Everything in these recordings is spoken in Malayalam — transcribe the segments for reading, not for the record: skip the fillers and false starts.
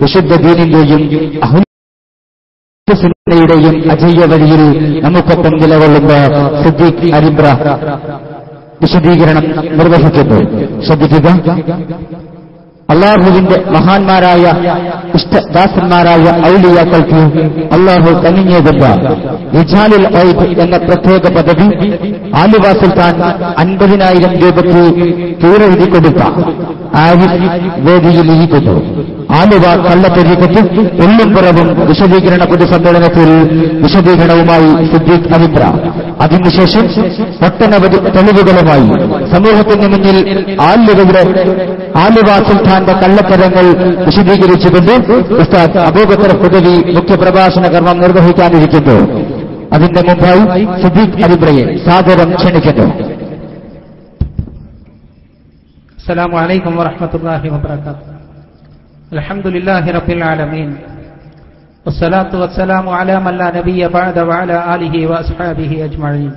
വിശുദ്ധ ദീനിന്റെയും സുന്നയുടെയും അജയ്യ വഴിയിൽ നമുക്കൊപ്പം നിലകൊള്ളുന്ന സിദ്ദീഖ് അരിമ്പ്ര വിശദീകരണം നിർവഹിക്കുന്നു. ശ്രദ്ധിക്കുക. അള്ളാഹുവിന്റെ മഹാന്മാരായ ഇഷ്ടദാസന്മാരായ ഔലിയാക്കൾക്ക് അള്ളാഹു കനിഞ്ഞേകുന്ന റിജാലുൽ ഔദ് എന്ന പ്രത്യേക പദവി ആലുവ സുൽത്താൻ 50,000 രൂപയ്ക്ക് കീഴെഴുതി കൊടുത്ത ആരിഫ് വേദിയിൽ ഇരിക്കുന്നു. ആലുവ കള്ളത്തൊരീക്കത്തിൽ എള്ളും പുറവും വിശദീകരണ പൊതുസമ്മേളനത്തിൽ വിശദീകരണവുമായി സിദ്ദീഖ് അരിമ്പ്ര. അതിനുശേഷം ഒട്ടനവധി തെളിവുകളുമായി സമൂഹത്തിന് മുന്നിൽ ആലുവ സുൽത്താന്റെ കള്ളത്തരങ്ങൾ വിശദീകരിച്ചുകൊണ്ട് ഉസ്താദ് അബൂബക്കർ ഖുദവി മുഖ്യപ്രഭാഷണ കർമ്മം നിർവഹിക്കാനിരിക്കുന്നു. അതിന്റെ മുമ്പായി സിദ്ദീഖ് അരിമ്പ്രയെ സാദരം ക്ഷണിക്കുന്നു. അസ്സലാമു അലൈക്കും വറഹ്മത്തുള്ളാഹി വബറകാതുഹു. അൽഹംദുലില്ലാഹി റബ്ബിൽ ആലമീൻ വസ്സലാത്തു വസ്സലാമു അലാ മൻ ലാ നബിയ്യ ബഅദ വഅലാ ആലിഹി വഅസ്ഹാബിഹി അജ്മഈൻ.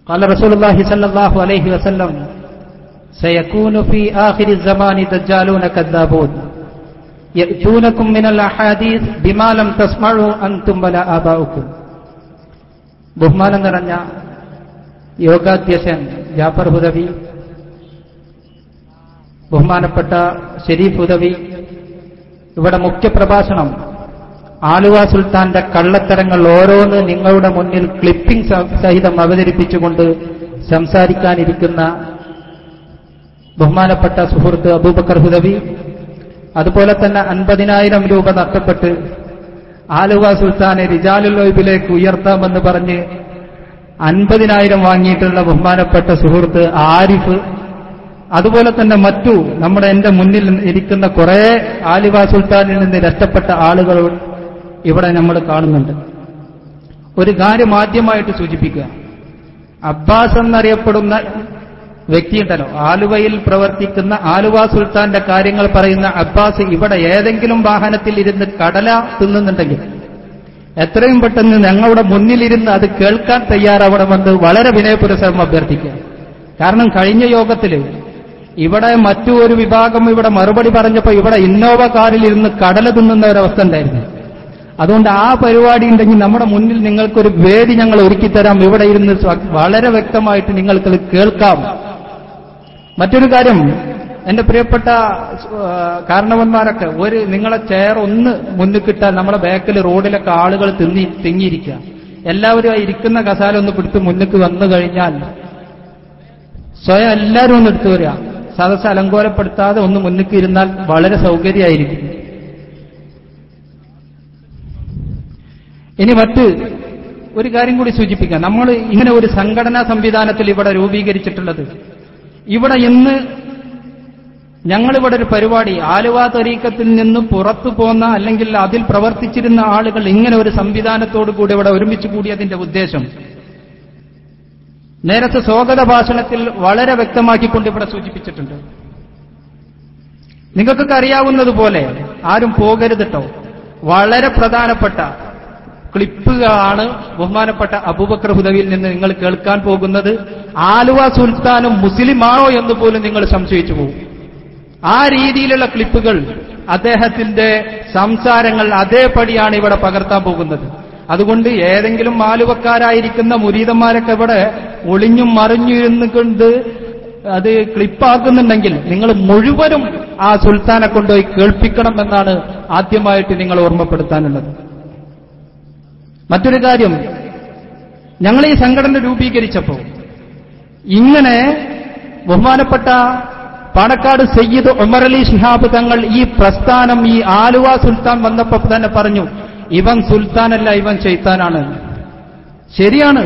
ഖാല റസൂലുള്ളാഹി സ്വല്ലല്ലാഹു അലൈഹി വസല്ലം സയകൂനു ഫീ ആഖിരി الزമാനി ദജ്ജാലൂന കദ്ദാബൂൻ യഅ്തൂനകും മിനൽ അഹാദീസ് ബിമാ ലം തസ്മഉ അൻതും വലാ ആബാഉകും. ബഹുമാനം നിറഞ്ഞ യോഗാധ്യക്ഷൻ ജാഫർ ഹുദവി, ബഹുമാനപ്പെട്ട ഷെരീഫ് ഹുദവി, ഇവിടെ മുഖ്യപ്രഭാഷണം ആലുവ സുൽത്താന്റെ കള്ളത്തരങ്ങൾ ഓരോന്ന് നിങ്ങളുടെ മുന്നിൽ ക്ലിപ്പിംഗ് സഹിതം അവതരിപ്പിച്ചുകൊണ്ട് സംസാരിക്കാനിരിക്കുന്ന ബഹുമാനപ്പെട്ട സുഹൃത്ത് അബൂബക്കർ ഹുദവി, അതുപോലെ തന്നെ 50,000 രൂപ നഷ്ടപ്പെട്ട് ആലുവ സുൽത്താനെ റിജാലുൽ ഔദിലേക്ക് ഉയർത്താമെന്ന് പറഞ്ഞ് 50,000 വാങ്ങിയിട്ടുള്ള ബഹുമാനപ്പെട്ട സുഹൃത്ത് ആരിഫ്, അതുപോലെ തന്നെ മറ്റു എന്റെ മുന്നിൽ ഇരിക്കുന്ന കുറെ ആലുവ സുൽത്താനിൽ നിന്ന് രക്ഷപ്പെട്ട ആളുകൾ ഇവിടെ നമ്മൾ കാണുന്നുണ്ട്. ഒരു കാര്യം ആദ്യമായിട്ട് സൂചിപ്പിക്കുക. അബ്ബാസ് എന്നറിയപ്പെടുന്ന വ്യക്തിയുണ്ടല്ലോ, ആലുവയിൽ പ്രവർത്തിക്കുന്ന ആലുവ സുൽത്താന്റെ കാര്യങ്ങൾ പറയുന്ന അബ്ബാസ് ഇവിടെ ഏതെങ്കിലും വാഹനത്തിൽ ഇരുന്ന് കടല തിന്നുന്നുണ്ടെങ്കിൽ എത്രയും പെട്ടെന്ന് ഞങ്ങളുടെ മുന്നിലിരുന്ന് അത് കേൾക്കാൻ തയ്യാറാവണമെന്ന് വളരെ വിനയപുരസരം അഭ്യർത്ഥിക്കുക. കാരണം കഴിഞ്ഞ യോഗത്തിൽ ഇവിടെ മറ്റു ഒരു വിഭാഗം ഇവിടെ മറുപടി പറഞ്ഞപ്പോൾ ഇവിടെ ഇന്നോവ കാറിൽ ഇരുന്ന് കടല തിന്നുന്ന ഒരവസ്ഥ ഉണ്ടായിരുന്നു. അതുകൊണ്ട് ആ പരിപാടി ഉണ്ടെങ്കിൽ നമ്മുടെ മുന്നിൽ നിങ്ങൾക്കൊരു വേദി ഞങ്ങൾ ഒരുക്കിത്തരാം. ഇവിടെ ഇരുന്ന് വളരെ വ്യക്തമായിട്ട് നിങ്ങൾക്ക് കേൾക്കാം. മറ്റൊരു കാര്യം, എന്റെ പ്രിയപ്പെട്ട കാരണവന്മാരൊക്കെ നിങ്ങളെ ചെയർ ഒന്ന് മുന്നിൽ കിട്ടാൻ നമ്മുടെ ബാക്കിൽ റോഡിലൊക്കെ ആളുകൾ തിങ്ങിയിരിക്കുക. എല്ലാവരും ആ ഇരിക്കുന്ന കസാല ഒന്ന് പിടിച്ച് മുന്നിക്ക് വന്നു കഴിഞ്ഞാൽ സ്വയം എല്ലാവരും ഒന്ന് എടുത്തു വരിക. സദസ്സ് അലങ്കോലപ്പെടുത്താതെ ഒന്ന് മുന്നിക്ക് ഇരുന്നാൽ വളരെ സൗകര്യമായിരിക്കും. ഇനി മറ്റ് ഒരു കാര്യം കൂടി സൂചിപ്പിക്കാം. നമ്മൾ ഇങ്ങനെ ഒരു സംഘടനാ സംവിധാനത്തിൽ ഇവിടെ രൂപീകരിച്ചിട്ടുള്ളത്, ഇവിടെ ഇന്ന് ഞങ്ങളിവിടെ ഒരു പരിപാടി ആലുവ തരീക്കത്തിൽ നിന്ന് പുറത്തു പോന്ന അല്ലെങ്കിൽ അതിൽ പ്രവർത്തിച്ചിരുന്ന ആളുകൾ ഇങ്ങനെ ഒരു സംവിധാനത്തോടു കൂടി ഇവിടെ ഒരുമിച്ച് കൂടിയതിന്റെ ഉദ്ദേശം നേരത്തെ സ്വാഗത ഭാഷണത്തിൽ വളരെ വ്യക്തമാക്കിക്കൊണ്ട് ഇവിടെ സൂചിപ്പിച്ചിട്ടുണ്ട്. നിങ്ങൾക്കൊക്കെ അറിയാവുന്നതുപോലെ ആരും പോകരുതട്ടോ, വളരെ പ്രധാനപ്പെട്ട ക്ലിപ്പുകളാണ് ബഹുമാനപ്പെട്ട അബൂബക്കർ ഹുദവിയിൽ നിന്ന് നിങ്ങൾ കേൾക്കാൻ പോകുന്നത്. ആലുവ സുൽത്താനും മുസ്ലിമാണോ എന്ന് പോലും നിങ്ങൾ സംശയിച്ചു പോകും. ആ രീതിയിലുള്ള ക്ലിപ്പുകൾ, അദ്ദേഹത്തിന്റെ സംസാരങ്ങൾ അതേപടിയാണ് ഇവിടെ പകർത്താൻ പോകുന്നത്. അതുകൊണ്ട് ഏതെങ്കിലും ആലുവക്കാരായിരിക്കുന്ന മുരീദന്മാരൊക്കെ ഇവിടെ ഒളിഞ്ഞും മറിഞ്ഞിരുന്നുകൊണ്ട് അത് ക്ലിപ്പാക്കുന്നുണ്ടെങ്കിൽ നിങ്ങൾ മുഴുവനും ആ സുൽത്താനെ കൊണ്ടുപോയി കേൾപ്പിക്കണം എന്നാണ് ആദ്യമായിട്ട് നിങ്ങൾ ഓർമ്മപ്പെടുത്താനുള്ളത്. മറ്റൊരു കാര്യം, ഞങ്ങൾ ഈ സംഘടന രൂപീകരിച്ചപ്പോൾ ഇങ്ങനെ ബഹുമാനപ്പെട്ട പാണക്കാട് സയ്യിദ് ഉമർ അലി ശിഹാബ് തങ്ങൾ ഈ പ്രസ്ഥാനം ഈ ആലുവ സുൽത്താൻ വന്നപ്പോൾ തന്നെ പറഞ്ഞു, ഇവൻ സുൽത്താനല്ല, ഇവൻ ശൈത്താനാണ്. ശരിയാണ്.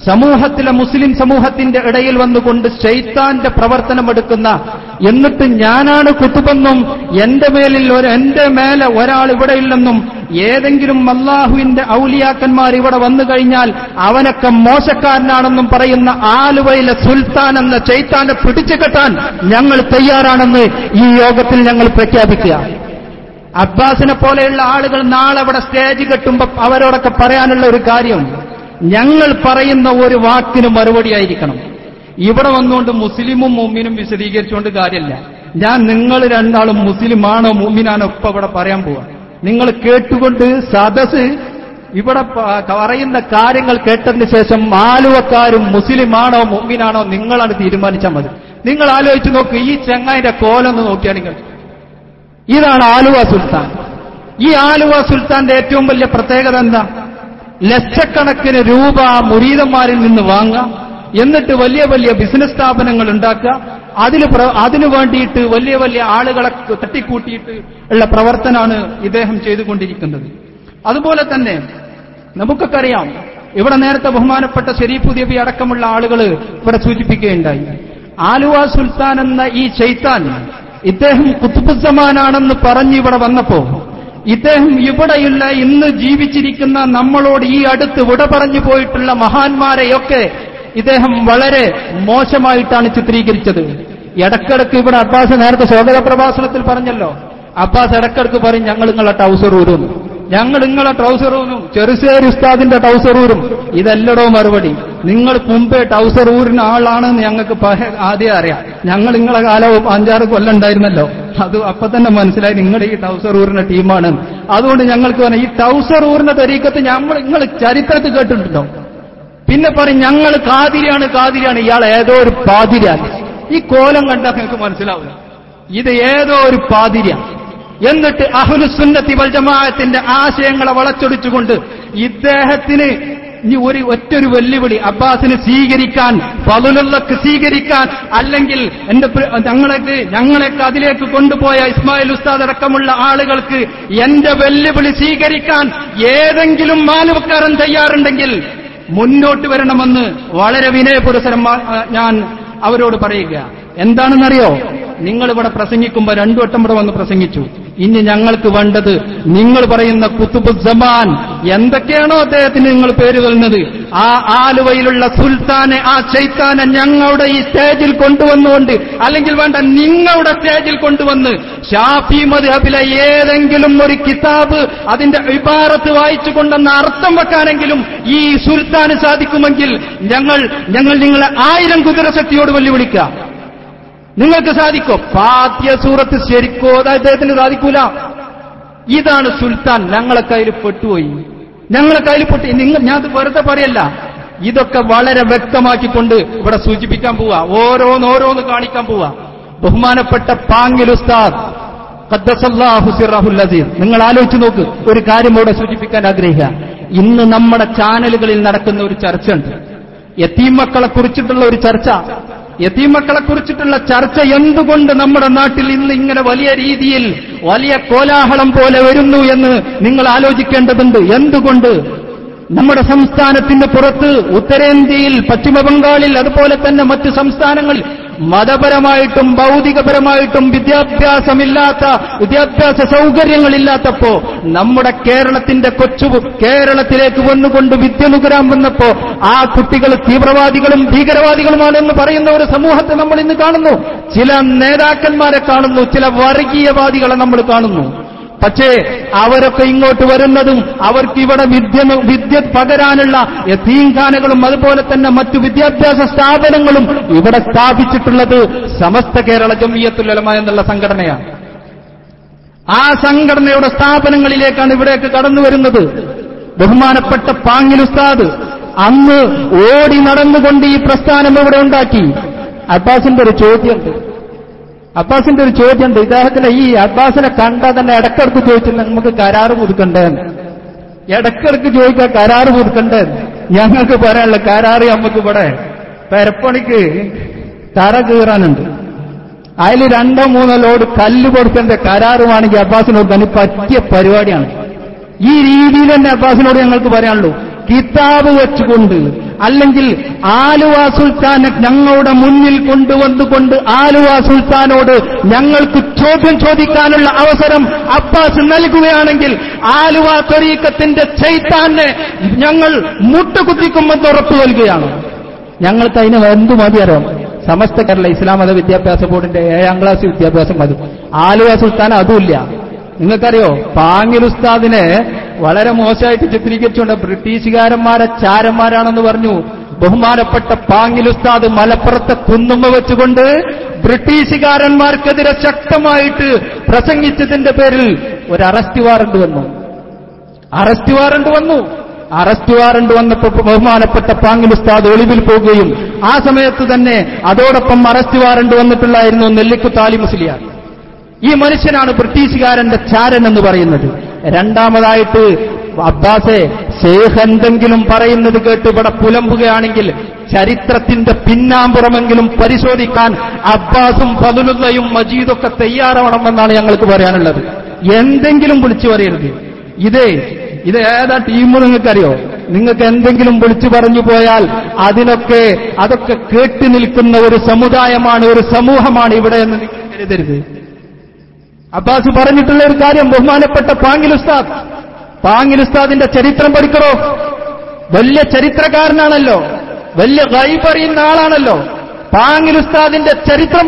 സമൂഹത്തിലെ മുസ്ലിം സമൂഹത്തിന്റെ ഇടയിൽ വന്നുകൊണ്ട് ശൈത്താന്റെ പ്രവർത്തനമെടുക്കുന്ന, എന്നിട്ട് ഞാനാണ് കുത്തുബെന്നും എന്റെ മേലെ ഒരാൾ ഇവിടെയില്ലെന്നും ഏതെങ്കിലും അല്ലാഹുവിന്റെ ഔലിയാക്കന്മാർ ഇവിടെ വന്നു കഴിഞ്ഞാൽ അവനൊക്കെ മോശക്കാരനാണെന്നും പറയുന്ന ആലുവയിലെ സുൽത്താൻ എന്ന ശൈത്താനെ പിടിച്ചു കെട്ടാൻ ഞങ്ങൾ തയ്യാറാണെന്ന് ഈ യോഗത്തിൽ ഞങ്ങൾ പ്രഖ്യാപിക്കുക. അബ്ബാസിനെ പോലെയുള്ള ആളുകൾ നാളെ അവിടെ സ്റ്റേജ് കെട്ടുമ്പോൾ അവരോടൊക്കെ പറയാനുള്ള ഒരു കാര്യം, ഞങ്ങൾ പറയുന്ന ഒരു വാക്കിന് മറുപടിയായിരിക്കണം. ഇവിടെ വന്നുകൊണ്ട് മുസ്ലിമും മുഅ്മിനും വിശദീകരിച്ചുകൊണ്ട് കാര്യമില്ല. ഞാൻ നിങ്ങൾ രണ്ടാളും മുസ്ലിമാണോ മുഅ്മിനാണോ ഇപ്പൊ ഇവിടെ പറയാൻ പോവാ. നിങ്ങൾ കേട്ടുകൊണ്ട് സദസ് ഇവിടെ പറയുന്ന കാര്യങ്ങൾ കേട്ടതിന് ശേഷം ആലുവക്കാരും മുസ്ലിമാണോ മുഅ്മിനാണോ നിങ്ങളാണ് തീരുമാനിച്ചാൽ മതി. നിങ്ങൾ ആലോചിച്ച് നോക്ക്, ഈ ചെങ്ങായിന്റെ കോലൊന്ന് നോക്കിയാൽ നിങ്ങൾ. ഇതാണ് ആലുവ സുൽത്താൻ. ഈ ആലുവ സുൽത്താന്റെ ഏറ്റവും വലിയ പ്രത്യേകത എന്താ? ലക്ഷക്കണക്കിന് രൂപ മുരീദന്മാരിൽ നിന്ന് വാങ്ങാം, എന്നിട്ട് വലിയ വലിയ ബിസിനസ് സ്ഥാപനങ്ങൾ ഉണ്ടാക്കുക, അതിനു വേണ്ടിയിട്ട് വലിയ വലിയ ആളുകളെ തട്ടിക്കൂട്ടിയിട്ട് ഉള്ള പ്രവർത്തനമാണ് ഇദ്ദേഹം ചെയ്തുകൊണ്ടിരിക്കുന്നത്. അതുപോലെ തന്നെ നമുക്കൊക്കെ അറിയാം, ഇവിടെ നേരത്തെ ബഹുമാനപ്പെട്ട ശരീഫ് ദേവി അടക്കമുള്ള ആളുകൾ ഇവിടെ സൂചിപ്പിക്കുകയുണ്ടായി. ആലുവ സുൽത്താൻ എന്ന ഈ ചൈത്താൻ ഇദ്ദേഹം ഖുത്ബുസ്സമാനാണെന്ന് പറഞ്ഞ് ഇവിടെ വന്നപ്പോ ഇദ്ദേഹം ഇവിടെയുള്ള ഇന്ന് ജീവിച്ചിരിക്കുന്ന നമ്മളോട് ഈ അടുത്ത് വിട പറഞ്ഞു പോയിട്ടുള്ള മഹാന്മാരെയൊക്കെ ഇദ്ദേഹം വളരെ മോശമായിട്ടാണ് ചിത്രീകരിച്ചത്. ഇടക്കിടക്ക് ഇവിടെ അബ്ബാസ് നേരത്തെ സ്വാഗത പ്രഭാഷണത്തിൽ പറഞ്ഞല്ലോ, അബ്ബാസ് ഇടക്കിടക്ക് പറയും ഞങ്ങൾ നിങ്ങളെ ട്രൗസർ ഊരുന്നു, ഞങ്ങൾ നിങ്ങളെ ട്രൗസർ ഊരും, ചെറുശ്ശേരി ഉസ്താദിന്റെ ട്രൗസർ ഊരും. ഇതല്ലടോ മറുപടി. നിങ്ങൾ മുമ്പേ ട്രൗസർ ഊരിന് ആളാണെന്ന് ഞങ്ങൾക്ക് ആദ്യം അറിയാം. ഞങ്ങൾ നിങ്ങളെ കാലവും 5-6 കൊല്ലം ഉണ്ടായിരുന്നല്ലോ, അത് അപ്പൊ തന്നെ മനസ്സിലായി നിങ്ങൾ ഈ ട്രൗസർ ഊരിന്റെ ടീമാണ്. അതുകൊണ്ട് ഞങ്ങൾക്ക് പറയാം, ഈ ട്രൗസർ ഊരിന്റെ തരീക്കത്ത് നിങ്ങൾ ചരിത്രത്തിൽ കേട്ടിട്ടുണ്ടോ? പിന്നെ പറയും ഞങ്ങൾ കാതിരിയാണ്. ഇയാൾ ഏതോ ഒരു പാതിരിയാണ്. ഈ കോലം കണ്ടാൽ നിങ്ങൾക്ക് മനസ്സിലാവില്ല, ഇത് ഏതോ ഒരു പാതിരിയാണ്. എന്നിട്ട് അഹ്ലുസുന്നത്തി വൽ ജമാഅത്തിന്റെ ആശയങ്ങളെ വളച്ചൊടിച്ചുകൊണ്ട് ഇദ്ദേഹത്തിന് ഒറ്റൊരു വെല്ലുവിളി, അബ്ബാസിന് സ്വീകരിക്കാൻ, ഫളുലുള്ളക്ക് സ്വീകരിക്കാൻ, അല്ലെങ്കിൽ ഞങ്ങളൊക്കെ അതിലേക്ക് കൊണ്ടുപോയ ഇസ്മായിൽ ഉസ്താദ് അടക്കമുള്ള ആളുകൾക്ക് എന്റെ വെല്ലുവിളി സ്വീകരിക്കാൻ ഏതെങ്കിലും മാനവക്കാരൻ തയ്യാറുണ്ടെങ്കിൽ മുന്നോട്ട് വരണമെന്ന് വളരെ വിനയപുരസരം ഞാൻ അവരോട് പറയുക. എന്താണെന്നറിയോ? നിങ്ങളിവിടെ പ്രസംഗിക്കുമ്പോൾ 2 വട്ടം ഇവിടെ വന്ന് പ്രസംഗിച്ചു. ഇനി ഞങ്ങൾക്ക് വേണ്ടത് നിങ്ങൾ പറയുന്ന ഖുത്ബുസ്സമാൻ എന്തൊക്കെയാണോ അദ്ദേഹത്തിന് നിങ്ങൾ പേര് തരുന്നത്, ആ ആലുവയിലുള്ള സുൽത്താനെ, ആ ചൈത്താനെ ഞങ്ങളുടെ ഈ സ്റ്റേജിൽ കൊണ്ടുവന്നുകൊണ്ട്, അല്ലെങ്കിൽ വേണ്ട നിങ്ങളുടെ സ്റ്റേജിൽ കൊണ്ടുവന്ന് ഷാഫി മദ്ഹബിലെ ഏതെങ്കിലും ഒരു കിതാബ് അതിന്റെ ഇബാറത്ത് വായിച്ചുകൊണ്ടെന്ന അർത്ഥം വെക്കാനെങ്കിലും ഈ സുൽത്താന് സാധിക്കുമെങ്കിൽ ഞങ്ങൾ നിങ്ങളെ 1000 കുതിരശക്തിയോട് വെല്ലുവിളിക്കാം. നിങ്ങൾക്ക് സാധിക്കോ? ഫാത്തിഹ സൂറത്ത് ശരിക്കോ അദ്ദേഹത്തിന് സാധിക്കൂല. ഇതാണ് സുൽത്താൻ. ഞങ്ങളെ കയ്യിൽ പെട്ടുപോയി. ഞാൻ വെറുതെ പറയല്ല, ഇതൊക്കെ വളരെ വ്യക്തമാക്കിക്കൊണ്ട് ഇവിടെ സൂചിപ്പിക്കാൻ പോവാ, ഓരോന്ന് കാണിക്കാൻ പോവാ. ബഹുമാനപ്പെട്ട പാങ്ങിൽ ഉസ്താദ് ഖദ്ദസല്ലാഹു സിർറഹുൽ അസീസ്, നിങ്ങൾ ആലോചിച്ച് നോക്ക്. ഒരു കാര്യം ഇവിടെ സൂചിപ്പിക്കാൻ ആഗ്രഹിക്കുക. ഇന്ന് നമ്മുടെ ചാനലുകളിൽ നടക്കുന്ന ഒരു ചർച്ചയുണ്ട്, യതീം കുറിച്ചിട്ടുള്ള ഒരു ചർച്ച. യതീമക്കളെക്കുറിച്ചിട്ടുള്ള ചർച്ച എന്തുകൊണ്ട് നമ്മുടെ നാട്ടിൽ ഇന്ന് ഇങ്ങനെ വലിയ രീതിയിൽ വലിയ കോലാഹലം പോലെ വരുന്നു എന്ന് നിങ്ങൾ ആലോചിക്കേണ്ടതുണ്ട്. എന്തുകൊണ്ട്? നമ്മുടെ സംസ്ഥാനത്തിന് പുറത്ത് ഉത്തരേന്ത്യയിൽ, പശ്ചിമബംഗാളിൽ, അതുപോലെ തന്നെ മറ്റ് സംസ്ഥാനങ്ങളിൽ മതപരമായിട്ടും ഭൗതികപരമായിട്ടും വിദ്യാഭ്യാസ സൗകര്യങ്ങളില്ലാത്തപ്പോ നമ്മുടെ കേരളത്തിന്റെ കേരളത്തിലേക്ക് വന്നുകൊണ്ട് വിദ്യ നുകരാൻ വന്നപ്പോ ആ കുട്ടികൾ തീവ്രവാദികളും ഭീകരവാദികളുമാണെന്ന് പറയുന്ന ഒരു സമൂഹത്തെ നമ്മൾ ഇന്ന് കാണുന്നു. ചില നേതാക്കന്മാരെ കാണുന്നു, ചില വർഗീയവാദികളെ നമ്മൾ കാണുന്നു. പക്ഷേ അവരൊക്കെ ഇങ്ങോട്ട് വരുന്നതും അവർക്ക് ഇവിടെ വിദ്യ പകരാനുള്ള യതീംഖാനകളും അതുപോലെ തന്നെ മറ്റു വിദ്യാഭ്യാസ സ്ഥാപനങ്ങളും ഇവിടെ സ്ഥാപിച്ചിട്ടുള്ളത് സമസ്ത കേരള ജംഇയ്യത്തുൽ ഉലമ എന്നുള്ള സംഘടനയാണ്. ആ സംഘടനയുടെ സ്ഥാപനങ്ങളിലേക്കാണ് ഇവിടേക്ക് കടന്നു വരുന്നത്. ബഹുമാനപ്പെട്ട പാങ്ങിൽ ഉസ്താദ് അന്ന് ഓടി നടന്നുകൊണ്ട് ഈ പ്രസ്ഥാനം ഇവിടെ ഉണ്ടാക്കി. അബ്ബാസിന്റെ ഒരു ചോദ്യമുണ്ട്. ഇദ്ദേഹത്തിന് ഈ അബ്ബാസിനെ കണ്ടാൽ തന്നെ ഇടക്കിടക്ക് ചോദിച്ചില്ല, നമുക്ക് കരാറ് പുതുക്കണ്ടേന്ന്. ഇടക്കിടക്ക് ചോദിക്കാൻ കരാറ് പുതുക്കണ്ടേന്ന്. ഞങ്ങൾക്ക് പറയാനുള്ള കരാറ് നമുക്ക് ഇവിടെ പെരപ്പണിക്ക് തറ കീറാനുണ്ട്, അതിൽ 2-3 ലോഡ് കല്ല് കൊടുക്കേണ്ട കരാറുമാണെങ്കിൽ അബ്ബാസിനോട് തന്നെ പറ്റിയ പരിപാടിയാണ്. ഈ രീതിയിൽ തന്നെ അബ്ബാസിനോട് ഞങ്ങൾക്ക് പറയാനുള്ളൂ. കിതാബ് വെച്ചുകൊണ്ട് അല്ലെങ്കിൽ ആലുവ സുൽത്താനെ ഞങ്ങളുടെ മുന്നിൽ കൊണ്ടുവന്നുകൊണ്ട് ആലുവ സുൽത്താനോട് ഞങ്ങൾക്ക് ചോദ്യം ചോദിക്കാനുള്ള അവസരം അബ്ബാസ് നൽകുകയാണെങ്കിൽ ആലുവ ത്വരീഖത്തിന്റെ ചൈത്താനെ ഞങ്ങൾ മുട്ടുകുത്തിക്കുമെന്ന് ഉറപ്പു നൽകുകയാണ്. ഞങ്ങൾക്ക് അതിന് എന്തു മതി അറിയാം? സമസ്ത കേരള ഇസ്ലാം മത വിദ്യാഭ്യാസ ബോർഡിന്റെ 7ാം ക്ലാസ് വിദ്യാഭ്യാസം മതി. ആലുവ സുൽത്താൻ അതുമില്ല. നിങ്ങൾക്കറിയോ, പാങ്ങിൽ ഉസ്താദിനെ വളരെ മോശമായിട്ട് ചിത്രീകരിച്ചുകൊണ്ട് ബ്രിട്ടീഷുകാരന്മാരെ ചാരന്മാരാണെന്ന് പറഞ്ഞു. ബഹുമാനപ്പെട്ട പാങ്ങിൽ ഉസ്താദ് മലപ്പുറത്തെ കുന്നുമ്മ വെച്ചുകൊണ്ട് ബ്രിട്ടീഷുകാരന്മാർക്കെതിരെ ശക്തമായിട്ട് പ്രസംഗിച്ചതിന്റെ പേരിൽ ഒരു അറസ്റ്റ് വാറണ്ട് വന്നു. അറസ്റ്റ് വാറണ്ട് വന്നപ്പോൾ ബഹുമാനപ്പെട്ട പാങ്ങിൽ ഉസ്താദ് ഒളിവിൽ പോവുകയും ആ സമയത്ത് തന്നെ അതോടൊപ്പം അറസ്റ്റ് വാറണ്ട് വന്നിട്ടുള്ളായിരുന്നു നെല്ലിക്കുത്ത് ആലി മുസ്ലിയാർ. ഈ മനുഷ്യനാണ് ബ്രിട്ടീഷുകാരന്റെ ചാരൻ എന്ന് പറയുന്നത്. രണ്ടാമതായിട്ട് അബ്ബാസെ, ശേഖ് എന്തെങ്കിലും പറയുന്നത് കേട്ട് ഇവിടെ പുലമ്പുകയാണെങ്കിൽ ചരിത്രത്തിന്റെ പിന്നാമ്പുറമെങ്കിലും പരിശോധിക്കാൻ അബ്ബാസും ഫദലുള്ളയും മജീദൊക്കെ തയ്യാറാവണമെന്നാണ് ഞങ്ങൾക്ക് പറയാനുള്ളത്. എന്തെങ്കിലും വിളിച്ചു പറയരുത്. ഇത് ഏതാ ടീം നിങ്ങൾക്കറിയോ? നിങ്ങൾക്ക് എന്തെങ്കിലും വിളിച്ചു പറഞ്ഞു പോയാൽ അതൊക്കെ കേട്ടു നിൽക്കുന്ന ഒരു സമുദായമാണ്, ഒരു സമൂഹമാണ് ഇവിടെ എന്ന് നിങ്ങൾ കരുതരുത്. അബ്ബാസ് പറഞ്ഞിട്ടുള്ള ഒരു കാര്യം, ബഹുമാനപ്പെട്ട പാങ്ങിൽ ഉസ്താദിന്റെ ചരിത്രം പഠിക്കണോ? വലിയ ചരിത്രകാരനാണല്ലോ, വലിയ ഗൈബ് അറിയുന്ന ആളാണല്ലോ. പാങ്ങിൽ ഉസ്താദിന്റെ ചരിത്രം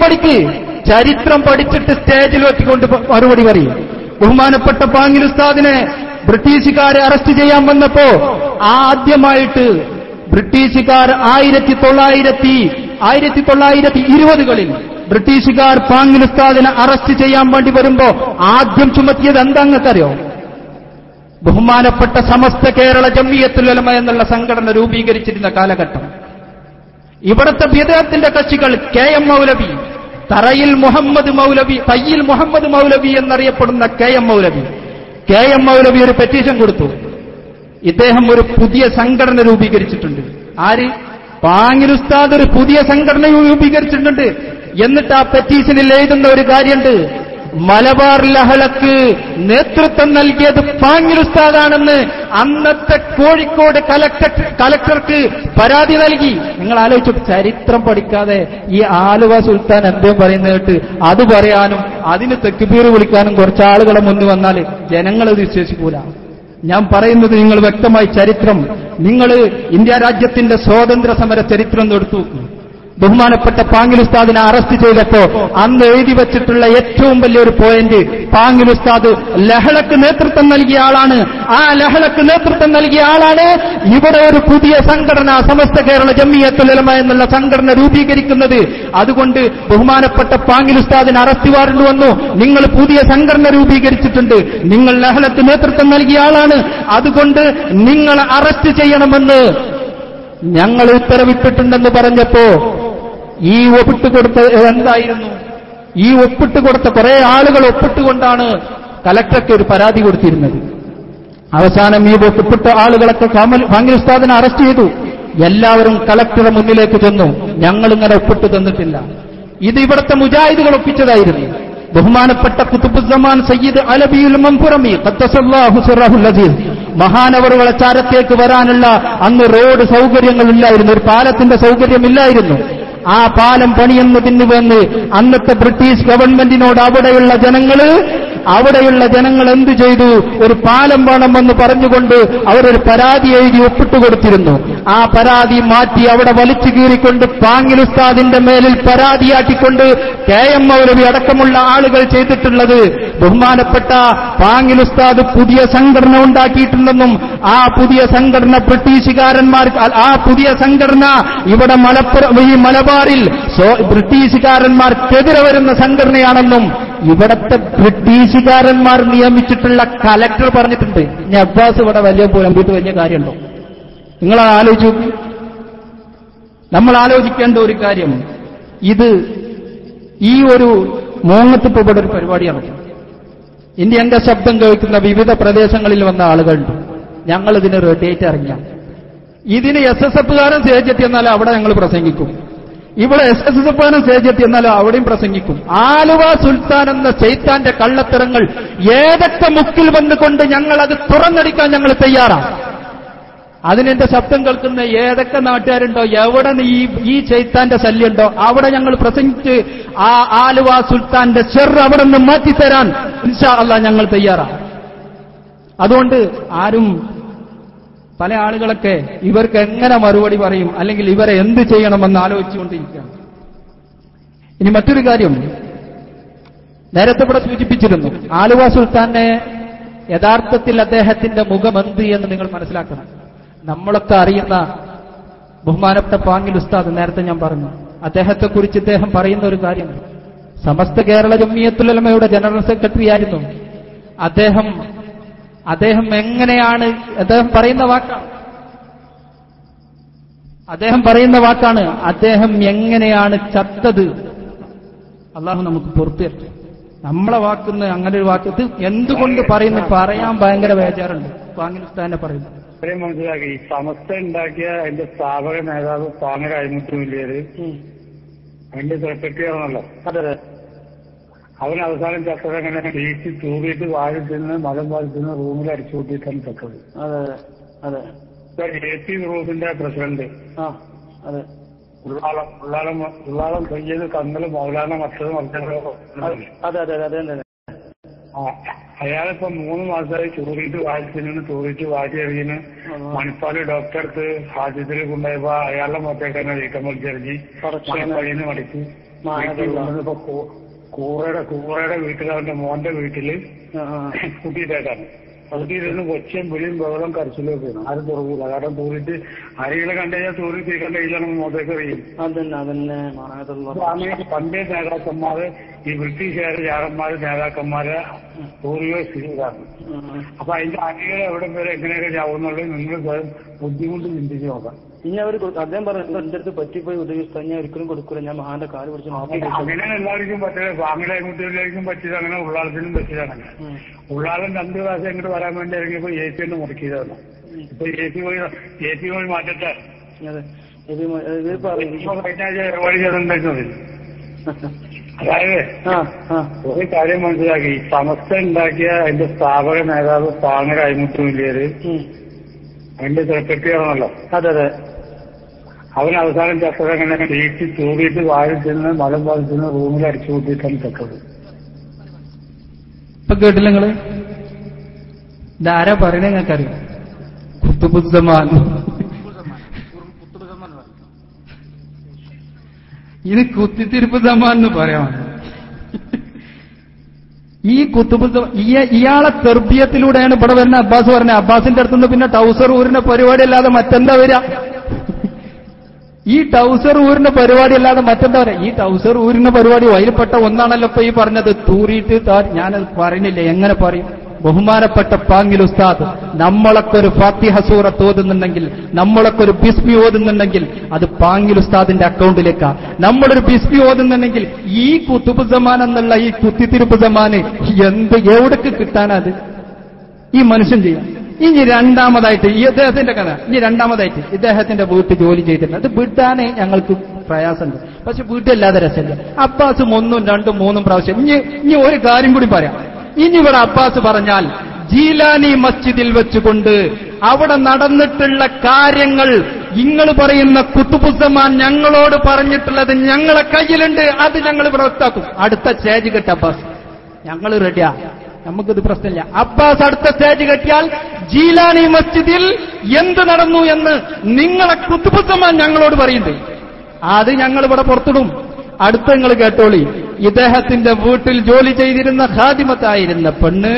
ചരിത്രം പഠിച്ചിട്ട് സ്റ്റേജിൽ വെച്ചുകൊണ്ട് മറുപടി പറയും. ബഹുമാനപ്പെട്ട പാങ്ങിൽ ഉസ്താദിനെ ബ്രിട്ടീഷുകാരെ അറസ്റ്റ് ചെയ്യാൻ വന്നപ്പോ ആദ്യമായിട്ട് ബ്രിട്ടീഷുകാർ 1920കളിൽ ബ്രിട്ടീഷുകാർ പാങ്ങിൽ ഉസ്താദിനെ അറസ്റ്റ് ചെയ്യാൻ വേണ്ടി വരുമ്പോ ആദ്യം ചുമത്തിയത് എന്താണെന്നറിയോ? ബഹുമാനപ്പെട്ട സമസ്ത കേരള ജംഇയ്യത്തുൽ ഉലമ എന്നുള്ള സംഘടന രൂപീകരിച്ചിരുന്ന കാലഘട്ടം. ഇവിടുത്തെ ബിദ്അത്തിന്റെ കക്ഷികൾ KM മൗലവി, തയ്യിൽ മുഹമ്മദ് മൗലവി എന്നറിയപ്പെടുന്ന KM മൗലവി ഒരു പെറ്റീഷൻ കൊടുത്തു. ഇദ്ദേഹം ഒരു പുതിയ സംഘടന രൂപീകരിച്ചിട്ടുണ്ട്. ആര്? പാങ്ങിൽ ഉസ്താദ് ഒരു പുതിയ സംഘടന രൂപീകരിച്ചിട്ടുണ്ട്. എന്നിട്ട് ആ പെറ്റീഷനിൽ എഴുതുന്ന ഒരു കാര്യമുണ്ട്, മലബാർ ലഹളക്ക് നേതൃത്വം നൽകിയത് പാങ്ങിൽ ഉസ്താദാണെന്ന് അന്നത്തെ കോഴിക്കോട് കലക്ടർക്ക് പരാതി നൽകി. നിങ്ങൾ ആലോചിച്ചു, ചരിത്രം പഠിക്കാതെ ഈ ആലുവ സുൽത്താൻ എന്തേലും പറയുന്നത് കേട്ട് അത് പറയാനും അതിന് തെക്കുബീർ വിളിക്കാനും കുറച്ച് ആളുകളെ മുന്നിൽ വന്നാൽ ജനങ്ങളത് വിശ്വസിക്കൂല. ഞാൻ പറയുന്നത് നിങ്ങൾ വ്യക്തമായി ചരിത്രം, നിങ്ങൾ ഇന്ത്യ രാജ്യത്തിന്റെ സ്വാതന്ത്ര്യ സമര ചരിത്രം എടുത്തു നോക്കൂ. ബഹുമാനപ്പെട്ട പാങ്ങിൽ ഉസ്താദിനെ അറസ്റ്റ് ചെയ്തപ്പോ അന്ന് എഴുതി വച്ചിട്ടുള്ള ഏറ്റവും വലിയൊരു പോയിന്റ്, പാങ്ങിൽ ഉസ്താദ് ലഹളക്ക് നേതൃത്വം നൽകിയ ആളാണ്. ആ ലഹളക്ക് നേതൃത്വം നൽകിയ ആളാണ് ഇവിടെ ഒരു പുതിയ സംഘടന, സമസ്ത കേരള ജംഇയ്യത്തുൽ ഉലമ എന്നുള്ള സംഘടന രൂപീകരിക്കുന്നത്. അതുകൊണ്ട് ബഹുമാനപ്പെട്ട പാങ്ങിൽ ഉസ്താദിന് അറസ്റ്റ് വാറണ്ട് വന്നു. നിങ്ങൾ പുതിയ സംഘടന രൂപീകരിച്ചിട്ടുണ്ട്, നിങ്ങൾ ലഹളക്ക് നേതൃത്വം നൽകിയ ആളാണ്, അതുകൊണ്ട് നിങ്ങൾ അറസ്റ്റ് ചെയ്യണമെന്ന് ഞങ്ങൾ ഉത്തരവിട്ടിട്ടുണ്ടെന്ന് പറഞ്ഞപ്പോ ഈ ഒപ്പിട്ട് കൊടുത്ത എന്തായിരുന്നു? ഈ ഒപ്പിട്ട് കൊടുത്ത കുറെ ആളുകൾ ഒപ്പിട്ടുകൊണ്ടാണ് കലക്ടർക്ക് ഒരു പരാതി കൊടുത്തിരുന്നത്. അവസാനം ഈ ഒപ്പിട്ട ആളുകളൊക്കെ പാങ്ങിൽ ഉസ്താദിനെ അറസ്റ്റ് ചെയ്തു. എല്ലാവരും കലക്ടറുടെ മുന്നിലേക്ക് ചെന്നു. ഞങ്ങളിങ്ങനെ ഒപ്പിട്ട് തന്നിട്ടില്ല. ഇത് ഇവിടുത്തെ മുജാഹിദുകൾ ഒപ്പിച്ചതായിരുന്നു. ബഹുമാനപ്പെട്ട ഖുതുബുസ്സമാൻ സയ്യിദ് അലബിയുൽ മൻഫുറമി ഖദ്ദസല്ലാഹു സിറഹുൽ അസീസ് മഹാനവറുകളെ ചാരത്തേക്ക് വരാനുള്ള അന്ന് റോഡ് സൗകര്യങ്ങളില്ലായിരുന്നു, ഒരു പാലത്തിന്റെ സൗകര്യമില്ലായിരുന്നു. ആ പാലം പണിയുന്നതിന് വന്ന് അന്നത്തെ ബ്രിട്ടീഷ് ഗവൺമെന്റിനോട് അവിടെയുള്ള ജനങ്ങൾ എന്തു ചെയ്തു? ഒരു പാലം വേണമെന്ന് പറഞ്ഞുകൊണ്ട് അവരൊരു പരാതി എഴുതി ഒപ്പിട്ട് കൊടുത്തിരുന്നു. ആ പരാതി മാറ്റി അവിടെ വലിച്ചു കീറിക്കൊണ്ട് പാങ്ങിൽ ഉസ്താദിന്റെ മേലിൽ പരാതിയാക്കിക്കൊണ്ട് KM മൗലവി അടക്കമുള്ള ആളുകൾ ചെയ്തിട്ടുള്ളത്, ബഹുമാനപ്പെട്ട പാങ്ങിൽ ഉസ്താദ് പുതിയ സംഘടന ഉണ്ടാക്കിയിട്ടുണ്ടെന്നും ആ പുതിയ സംഘടന ആ പുതിയ സംഘടന ഇവിടെ ഈ മലബാറിൽ ബ്രിട്ടീഷുകാരന്മാർക്കെതിരെ വരുന്ന സംഘടനയാണെന്നും ഇവിടത്തെ ബ്രിട്ടീഷുകാരന്മാർ നിയമിച്ചിട്ടുള്ള കലക്ടർ പറഞ്ഞിട്ടുണ്ട്. ഇനി അബ്ബാസ് ഇവിടെ വലിയ പുലമ്പിട്ട് വലിയ കാര്യമുണ്ടോ? നിങ്ങൾ ആലോചിച്ചു. നമ്മൾ ആലോചിക്കേണ്ട ഒരു കാര്യം, ഈ ഒരു മോങ്ങത്തിപ്പ് ഇവിടെ ഒരു പരിപാടിയാണ്. ഇനി എന്റെ ശബ്ദം കേൾക്കുന്ന വിവിധ പ്രദേശങ്ങളിൽ വന്ന ആളുകളുണ്ട്. ഞങ്ങൾ ഇതിന് റെഡിയായിട്ട് ഇറങ്ങിയ ഇതിന് SSFകാരൻ സ്റ്റേജെത്തി എന്നാലും അവിടെ ഞങ്ങൾ പ്രസംഗിക്കും, ഇവിടെ SSFകാരൻ സ്റ്റേജെത്തി എന്നാലും അവിടെയും പ്രസംഗിക്കും. ആലുവ സുൽത്താൻ എന്ന ചൈത്താന്റെ കള്ളത്തരങ്ങൾ ഏതൊക്കെ മുക്കിൽ വന്നുകൊണ്ട് ഞങ്ങൾ അത് തുറന്നടിക്കാൻ ഞങ്ങൾ തയ്യാറാണ്. അതിനെന്റെ ശബ്ദം കേൾക്കുന്ന ഏതൊക്കെ നാട്ടുകാരുണ്ടോ, എവിടെ ഈ ചൈത്താന്റെ ശല്യമുണ്ടോ അവിടെ ഞങ്ങൾ പ്രസംഗിച്ച് ആ ആലുവ സുൽത്താന്റെ അവിടെ നിന്ന് മാറ്റിത്തരാൻ ഇൻഷാ അല്ലാഹ് ഞങ്ങൾ തയ്യാറാണ്. അതുകൊണ്ട് ആരും പല ആളുകളൊക്കെ ഇവർക്ക് എങ്ങനെ മറുപടി പറയും, അല്ലെങ്കിൽ ഇവരെ എന്ത് ചെയ്യണമെന്ന് ആലോചിച്ചുകൊണ്ടിരിക്കുകയാണ്. ഇനി മറ്റൊരു കാര്യം, നേരത്തെ ഇവിടെ സൂചിപ്പിച്ചിരുന്നു, ആലുവ സുൽത്താനെ യഥാർത്ഥത്തിൽ അദ്ദേഹത്തിന്റെ മുഖമെന്ത് എന്ന് നിങ്ങൾ മനസ്സിലാക്കണം. നമ്മളൊക്കെ അറിയുന്ന ബഹുമാനപ്പെട്ട പാങ്ങിൽ ഉസ്താദ്, നേരത്തെ ഞാൻ പറഞ്ഞു, അദ്ദേഹത്തെക്കുറിച്ച് ഇദ്ദേഹം പറയുന്ന ഒരു കാര്യമുണ്ട്. സമസ്ത കേരള ജംഇയ്യത്തുൽ ഉലമയുടെ ജനറൽ സെക്രട്ടറി ആയിരുന്നു അദ്ദേഹം എങ്ങനെയാണ് അദ്ദേഹം പറയുന്ന വാക്കാണ് അദ്ദേഹം എങ്ങനെയാണ് ചത്തത്. അള്ളാഹു നമുക്ക് പുറത്തു തരും. നമ്മളെ വാക്കുന്ന അങ്ങനെ ഒരു വാക്ക് ഇത് എന്തുകൊണ്ട് പറയുന്നു, പറയാൻ ഭയങ്കര ബേജാറുണ്ട്. പാകിസ്ഥാനെ പറയുന്നു മനസ്സിലാക്കി. സമസ്ത ഉണ്ടാക്കിയ അതിന്റെ സ്ഥാപക നേതാവ് പാങ്ങര അഴിമുത്തുമില്ലേത് അതിന്റെ സെക്രട്ടറി ആണല്ലോ. അതെ. അവൻ അവസാനം ചത്തത് അങ്ങനെ വീട്ടിൽ തൂറിയിട്ട് വാഴി തിന്ന് മതം വാഴി തിന്ന് റൂമിൽ അടിച്ചു കൂട്ടിയിട്ടാണ് ചത്തത്. അതെ അതെ. എ.പി. ഗ്രൂപ്പിന്റെ പ്രസിഡന്റ് ഉള്ളാളം സയ്യദ് കന്നല് മൗലാന മറ്റത് അയാളിപ്പോ 3 മാസമായി തൂറിയിട്ട് വാഴി എറിയുന്നു. മണിപ്പാല് ഡോക്ടർക്ക് ഹാജിത്തിൽ കൊണ്ടുപോയപ്പോ അയാളുടെ മുഖത്തേക്ക് തന്നെ വീക്കം വലിച്ചെറിഞ്ഞ് മണിപ്പാലിന്ന് മടിച്ച് ഇപ്പൊ കൂറയുടെ വീട്ടിൽ അവന്റെ മോന്റെ വീട്ടില് കൂട്ടിയിട്ടേക്കാണ്. കൂട്ടിയിരുന്ന് കൊച്ചയും വിളിയും ബഹളം കരച്ചിലേക്ക് ആരും തുറക്കൂല. കാരണം തൂറിട്ട് ആരെങ്കിലും കണ്ടുകഴിഞ്ഞാൽ തൂറി തീക്കണ്ട കയ്യിലാണ് മുഖത്തേക്ക് എറിയും. അങ്ങനെ പണ്ടേ നേതാക്കന്മാര് ഈ ബ്രിട്ടീഷുകാര് ജാറന്മാര് നേതാക്കന്മാരെ തൂറിയോ സ്ഥിരീകാരണം. അപ്പൊ അതിന്റെ അണികളെ എവിടെ വരെ എങ്ങനെയൊക്കെ ചാവുന്നുള്ളത് നിങ്ങൾ ബുദ്ധിമുട്ട് ചിന്തിച്ച് നോക്കാം. ഇനി അവർ അദ്ദേഹം പറഞ്ഞു എന്റെ അടുത്ത് പറ്റിപ്പോയി ഉദ്ദേശിച്ചു ഞാൻ ഒരിക്കലും കൊടുക്കൂല, ഞാൻ മഹാന്റെ കാല് പിടിച്ച് അങ്ങനെ എല്ലാവർക്കും പറ്റില്ല. ഫാമിലി കുട്ടികളിലേക്കും പറ്റിയത് അങ്ങനെ, ഉള്ളാളത്തിനും പറ്റിയത് അങ്ങനെ. ഉള്ളാളം 2 പ്രാവശ്യം ഇങ്ങോട്ട് വരാൻ വേണ്ടി ഇറങ്ങിയപ്പോ AC ഒന്ന് മുടക്കിയതാണ്. ഇപ്പൊ AC പോയി മാറ്റട്ടെ. അതായത് ഒരു കാര്യം മനസ്സിലാക്കി. സമസ്ത ഉണ്ടാക്കിയ അതിന്റെ സ്ഥാപക നേതാവ് പാങ്ങര അഴിമുത്തുമില്ലേത് അതിന്റെ സെക്രട്ടറി ആണല്ലോ. അതെ. അവൻ അവസാനം ചത്തത് അങ്ങനെ വീട്ടിൽ തൂറിയിട്ട് വാഴി തിന്ന് മതം വാഴി തിന്ന് റൂമിൽ അടിച്ചു കൂട്ടിയിട്ടാണ് ചത്തത്. ഇപ്പൊ കേട്ടില്ല നിങ്ങള്? ഇതാരാ പറയണ നിങ്ങൾക്കറിയാം? കുത്തുബുസ്സമാൻ. ഇത് കുത്തിത്തിരിപ്പ് സമാൻ എന്ന് പറയാം. ഈ ഇയാളെ തെർബിയത്തിലൂടെയാണ് ഇവിടെ വരുന്ന അബ്ബാസ് പറഞ്ഞത്. അബ്ബാസിന്റെ അടുത്തുനിന്ന് പിന്നെ ടൗസർ ഊരിന്റെ പരിപാടി അല്ലാതെ മറ്റെന്താ വരിക? ഈ ടൗസർ ഊരിന്റെ പരിപാടി അല്ലാതെ മറ്റെന്താ വരിക? ഈ ടൗസർ ഊരിന്റെ പരിപാടി വയൽപ്പെട്ട ഒന്നാണല്ലോ ഇപ്പൊ ഈ പറഞ്ഞത്. തൂറിയിട്ട് ഞാനത് പറയുന്നില്ല, എങ്ങനെ പറയും? ബഹുമാനപ്പെട്ട പാങ്ങിൽ ഉസ്താദ് നമ്മളൊക്കെ ഒരു ഫാത്തിഹ സൂറത്ത് ഓതുന്നുണ്ടെങ്കിൽ, നമ്മളൊക്കെ ഒരു ബിസ്മി ഓതുന്നുണ്ടെങ്കിൽ അത് പാങ്ങിൽ ഉസ്താദിന്റെ അക്കൗണ്ടിലേക്കാ. നമ്മളൊരു ബിസ്മി ഓതുന്നുണ്ടെങ്കിൽ ഈ കുത്തുബ് സമാൻ എന്നുള്ള ഈ കുത്തിത്തിരിപ്പ് സമാന് എവിടേക്ക് കിട്ടാനത് ഈ മനുഷ്യൻ ചെയ്യാം. ഇനി രണ്ടാമതായിട്ട് ഈ ഇദ്ദേഹത്തിന്റെ കഥ, രണ്ടാമതായിട്ട് ഇദ്ദേഹത്തിന്റെ വീട്ടിൽ ജോലി ചെയ്തിട്ടുണ്ട്. അത് വിടാനേ ഞങ്ങൾക്ക് പ്രയാസമുണ്ട്. പക്ഷെ വീട്ടിലല്ലാതെ രസമില്ല. അബ്ബാസ് 1, 2, 3 പ്രാവശ്യം. ഇനി ഒരു കാര്യം കൂടി പറയാം. ഇനി ഇവിടെ അബ്ബാസ് പറഞ്ഞാൽ ജീലാനി മസ്ജിദിൽ വെച്ചുകൊണ്ട് അവിടെ നടന്നിട്ടുള്ള കാര്യങ്ങൾ നിങ്ങൾ പറയുന്ന കുത്തുബുസ്സമാൻ ഞങ്ങളോട് പറഞ്ഞിട്ടുള്ളത് ഞങ്ങളെ കയ്യിലുണ്ട്, അത് ഞങ്ങൾ ഇവിടെ ഒത്താക്കും. അടുത്ത സ്റ്റേജ് കെട്ട അബ്ബാസ് ഞങ്ങൾ റെഡിയാ, നമുക്കിത് പ്രശ്നമില്ല. അബ്ബാസ് അടുത്ത സ്റ്റേജ് കെട്ടിയാൽ ജീലാനി മസ്ജിദിൽ എന്ത് നടന്നു എന്ന് നിങ്ങളെ കുത്തുബുസ്സമാൻ ഞങ്ങളോട് പറയുന്നുണ്ട്, അത് ഞങ്ങൾ ഇവിടെ പുറത്തിടും. അടുത്ത നിങ്ങൾ കേട്ടോളി. ഇദ്ദേഹത്തിന്റെ വീട്ടിൽ ജോലി ചെയ്തിരുന്ന ഖാദിമത്തായിരുന്ന പെണ്ണ്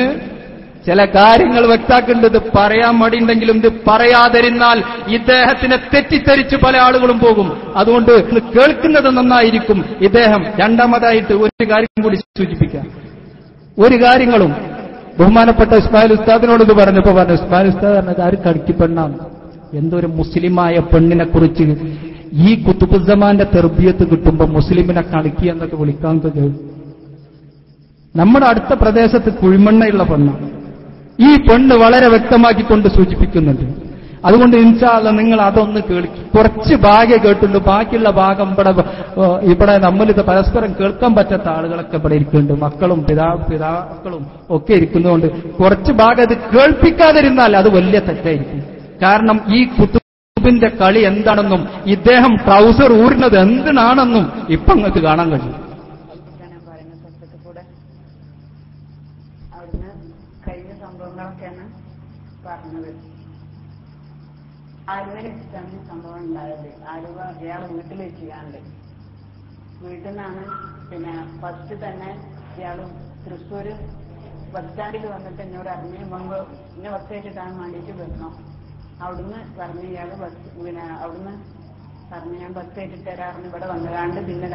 ചില കാര്യങ്ങൾ വ്യക്താക്കേണ്ടത് പറയാൻ മടിയുണ്ടെങ്കിലും ഇത് പറയാതിരുന്നാൽ ഇദ്ദേഹത്തിനെ തെറ്റിദ്ധരിച്ച് പല ആളുകളും പോകും. അതുകൊണ്ട് കേൾക്കുന്നത് നന്നായിരിക്കും. ഇദ്ദേഹം രണ്ടാമതായിട്ട് ഒരു കാര്യം കൂടി സൂചിപ്പിക്കാം. ഒരു കാര്യങ്ങളും ബഹുമാനപ്പെട്ട ഇസ്മായിൽ ഉസ്താദിനോട് ഇത് പറഞ്ഞപ്പോ പറഞ്ഞു, ഇസ്മായിൽ ഉസ്താദ് പറഞ്ഞത് ആര് കടിക്കപ്പെണ്ണാണ്. എന്തൊരു മുസ്ലിമായ പെണ്ണിനെ കുറിച്ച് ഈ കുത്തുബുസ്സമാന്റെ തെർബിയത്ത് കിട്ടുമ്പോ മുസ്ലിമിനെ കളിക്കുക എന്നൊക്കെ വിളിക്കാൻ കഴിയും. നമ്മുടെ അടുത്ത പ്രദേശത്ത് കുഴിമണ്ണയുള്ള പെണ്ണാണ്. ഈ പെണ്ണ് വളരെ വ്യക്തമാക്കിക്കൊണ്ട് സൂചിപ്പിക്കുന്നുണ്ട്. അതുകൊണ്ട് ഇൻഷാ അല്ലാഹ് നിങ്ങൾ അതൊന്ന് കേൾക്കും. കുറച്ച് ഭാഗേ കേട്ടുള്ളൂ, ബാക്കിയുള്ള ഭാഗം ഇവിടെ നമ്മളിത് പരസ്പരം കേൾക്കാൻ പറ്റാത്ത ആളുകളൊക്കെ ഇവിടെ ഇരിക്കുന്നുണ്ട്. മക്കളും പിതാക്കളും ഒക്കെ ഇരിക്കുന്നതുകൊണ്ട് കുറച്ച് ഭാഗം ഇത് കേൾപ്പിക്കാതിരുന്നാൽ അത് വലിയ തെറ്റായിരിക്കും. കാരണം ഈ കുത്തുബിന്റെ കളി എന്താണെന്നും ഇദ്ദേഹം ട്രൗസർ ഊരുന്നത് എന്തിനാണെന്നും ഇപ്പൊ നിങ്ങൾക്ക് കാണാൻ കഴിയും. ആലുവയിലാണ് സംഭവം ഉണ്ടായത്. ആലുവ ഇയാൾ വീട്ടിൽ വെച്ചാണ്ട് വീട്ടിൽ നിന്നാണ് പിന്നെ ഫസ്റ്റ് തന്നെ ഇയാൾ തൃശ്ശൂര് ബസ് സ്റ്റാൻഡിൽ വന്നിട്ട് എന്നോട് അറിഞ്ഞ് മുമ്പ് എന്നെ ബസ് കയറ്റിട്ടാൻ വേണ്ടിയിട്ട് വന്നു. അവിടുന്ന് പറഞ്ഞ് ഇയാൾ ബസ് പിന്നെ അവിടുന്ന് പറഞ്ഞു ഞാൻ ബസ് കയറ്റി തരാറിന് ഇവിടെ വന്നുകാണ്ട് പിന്നെ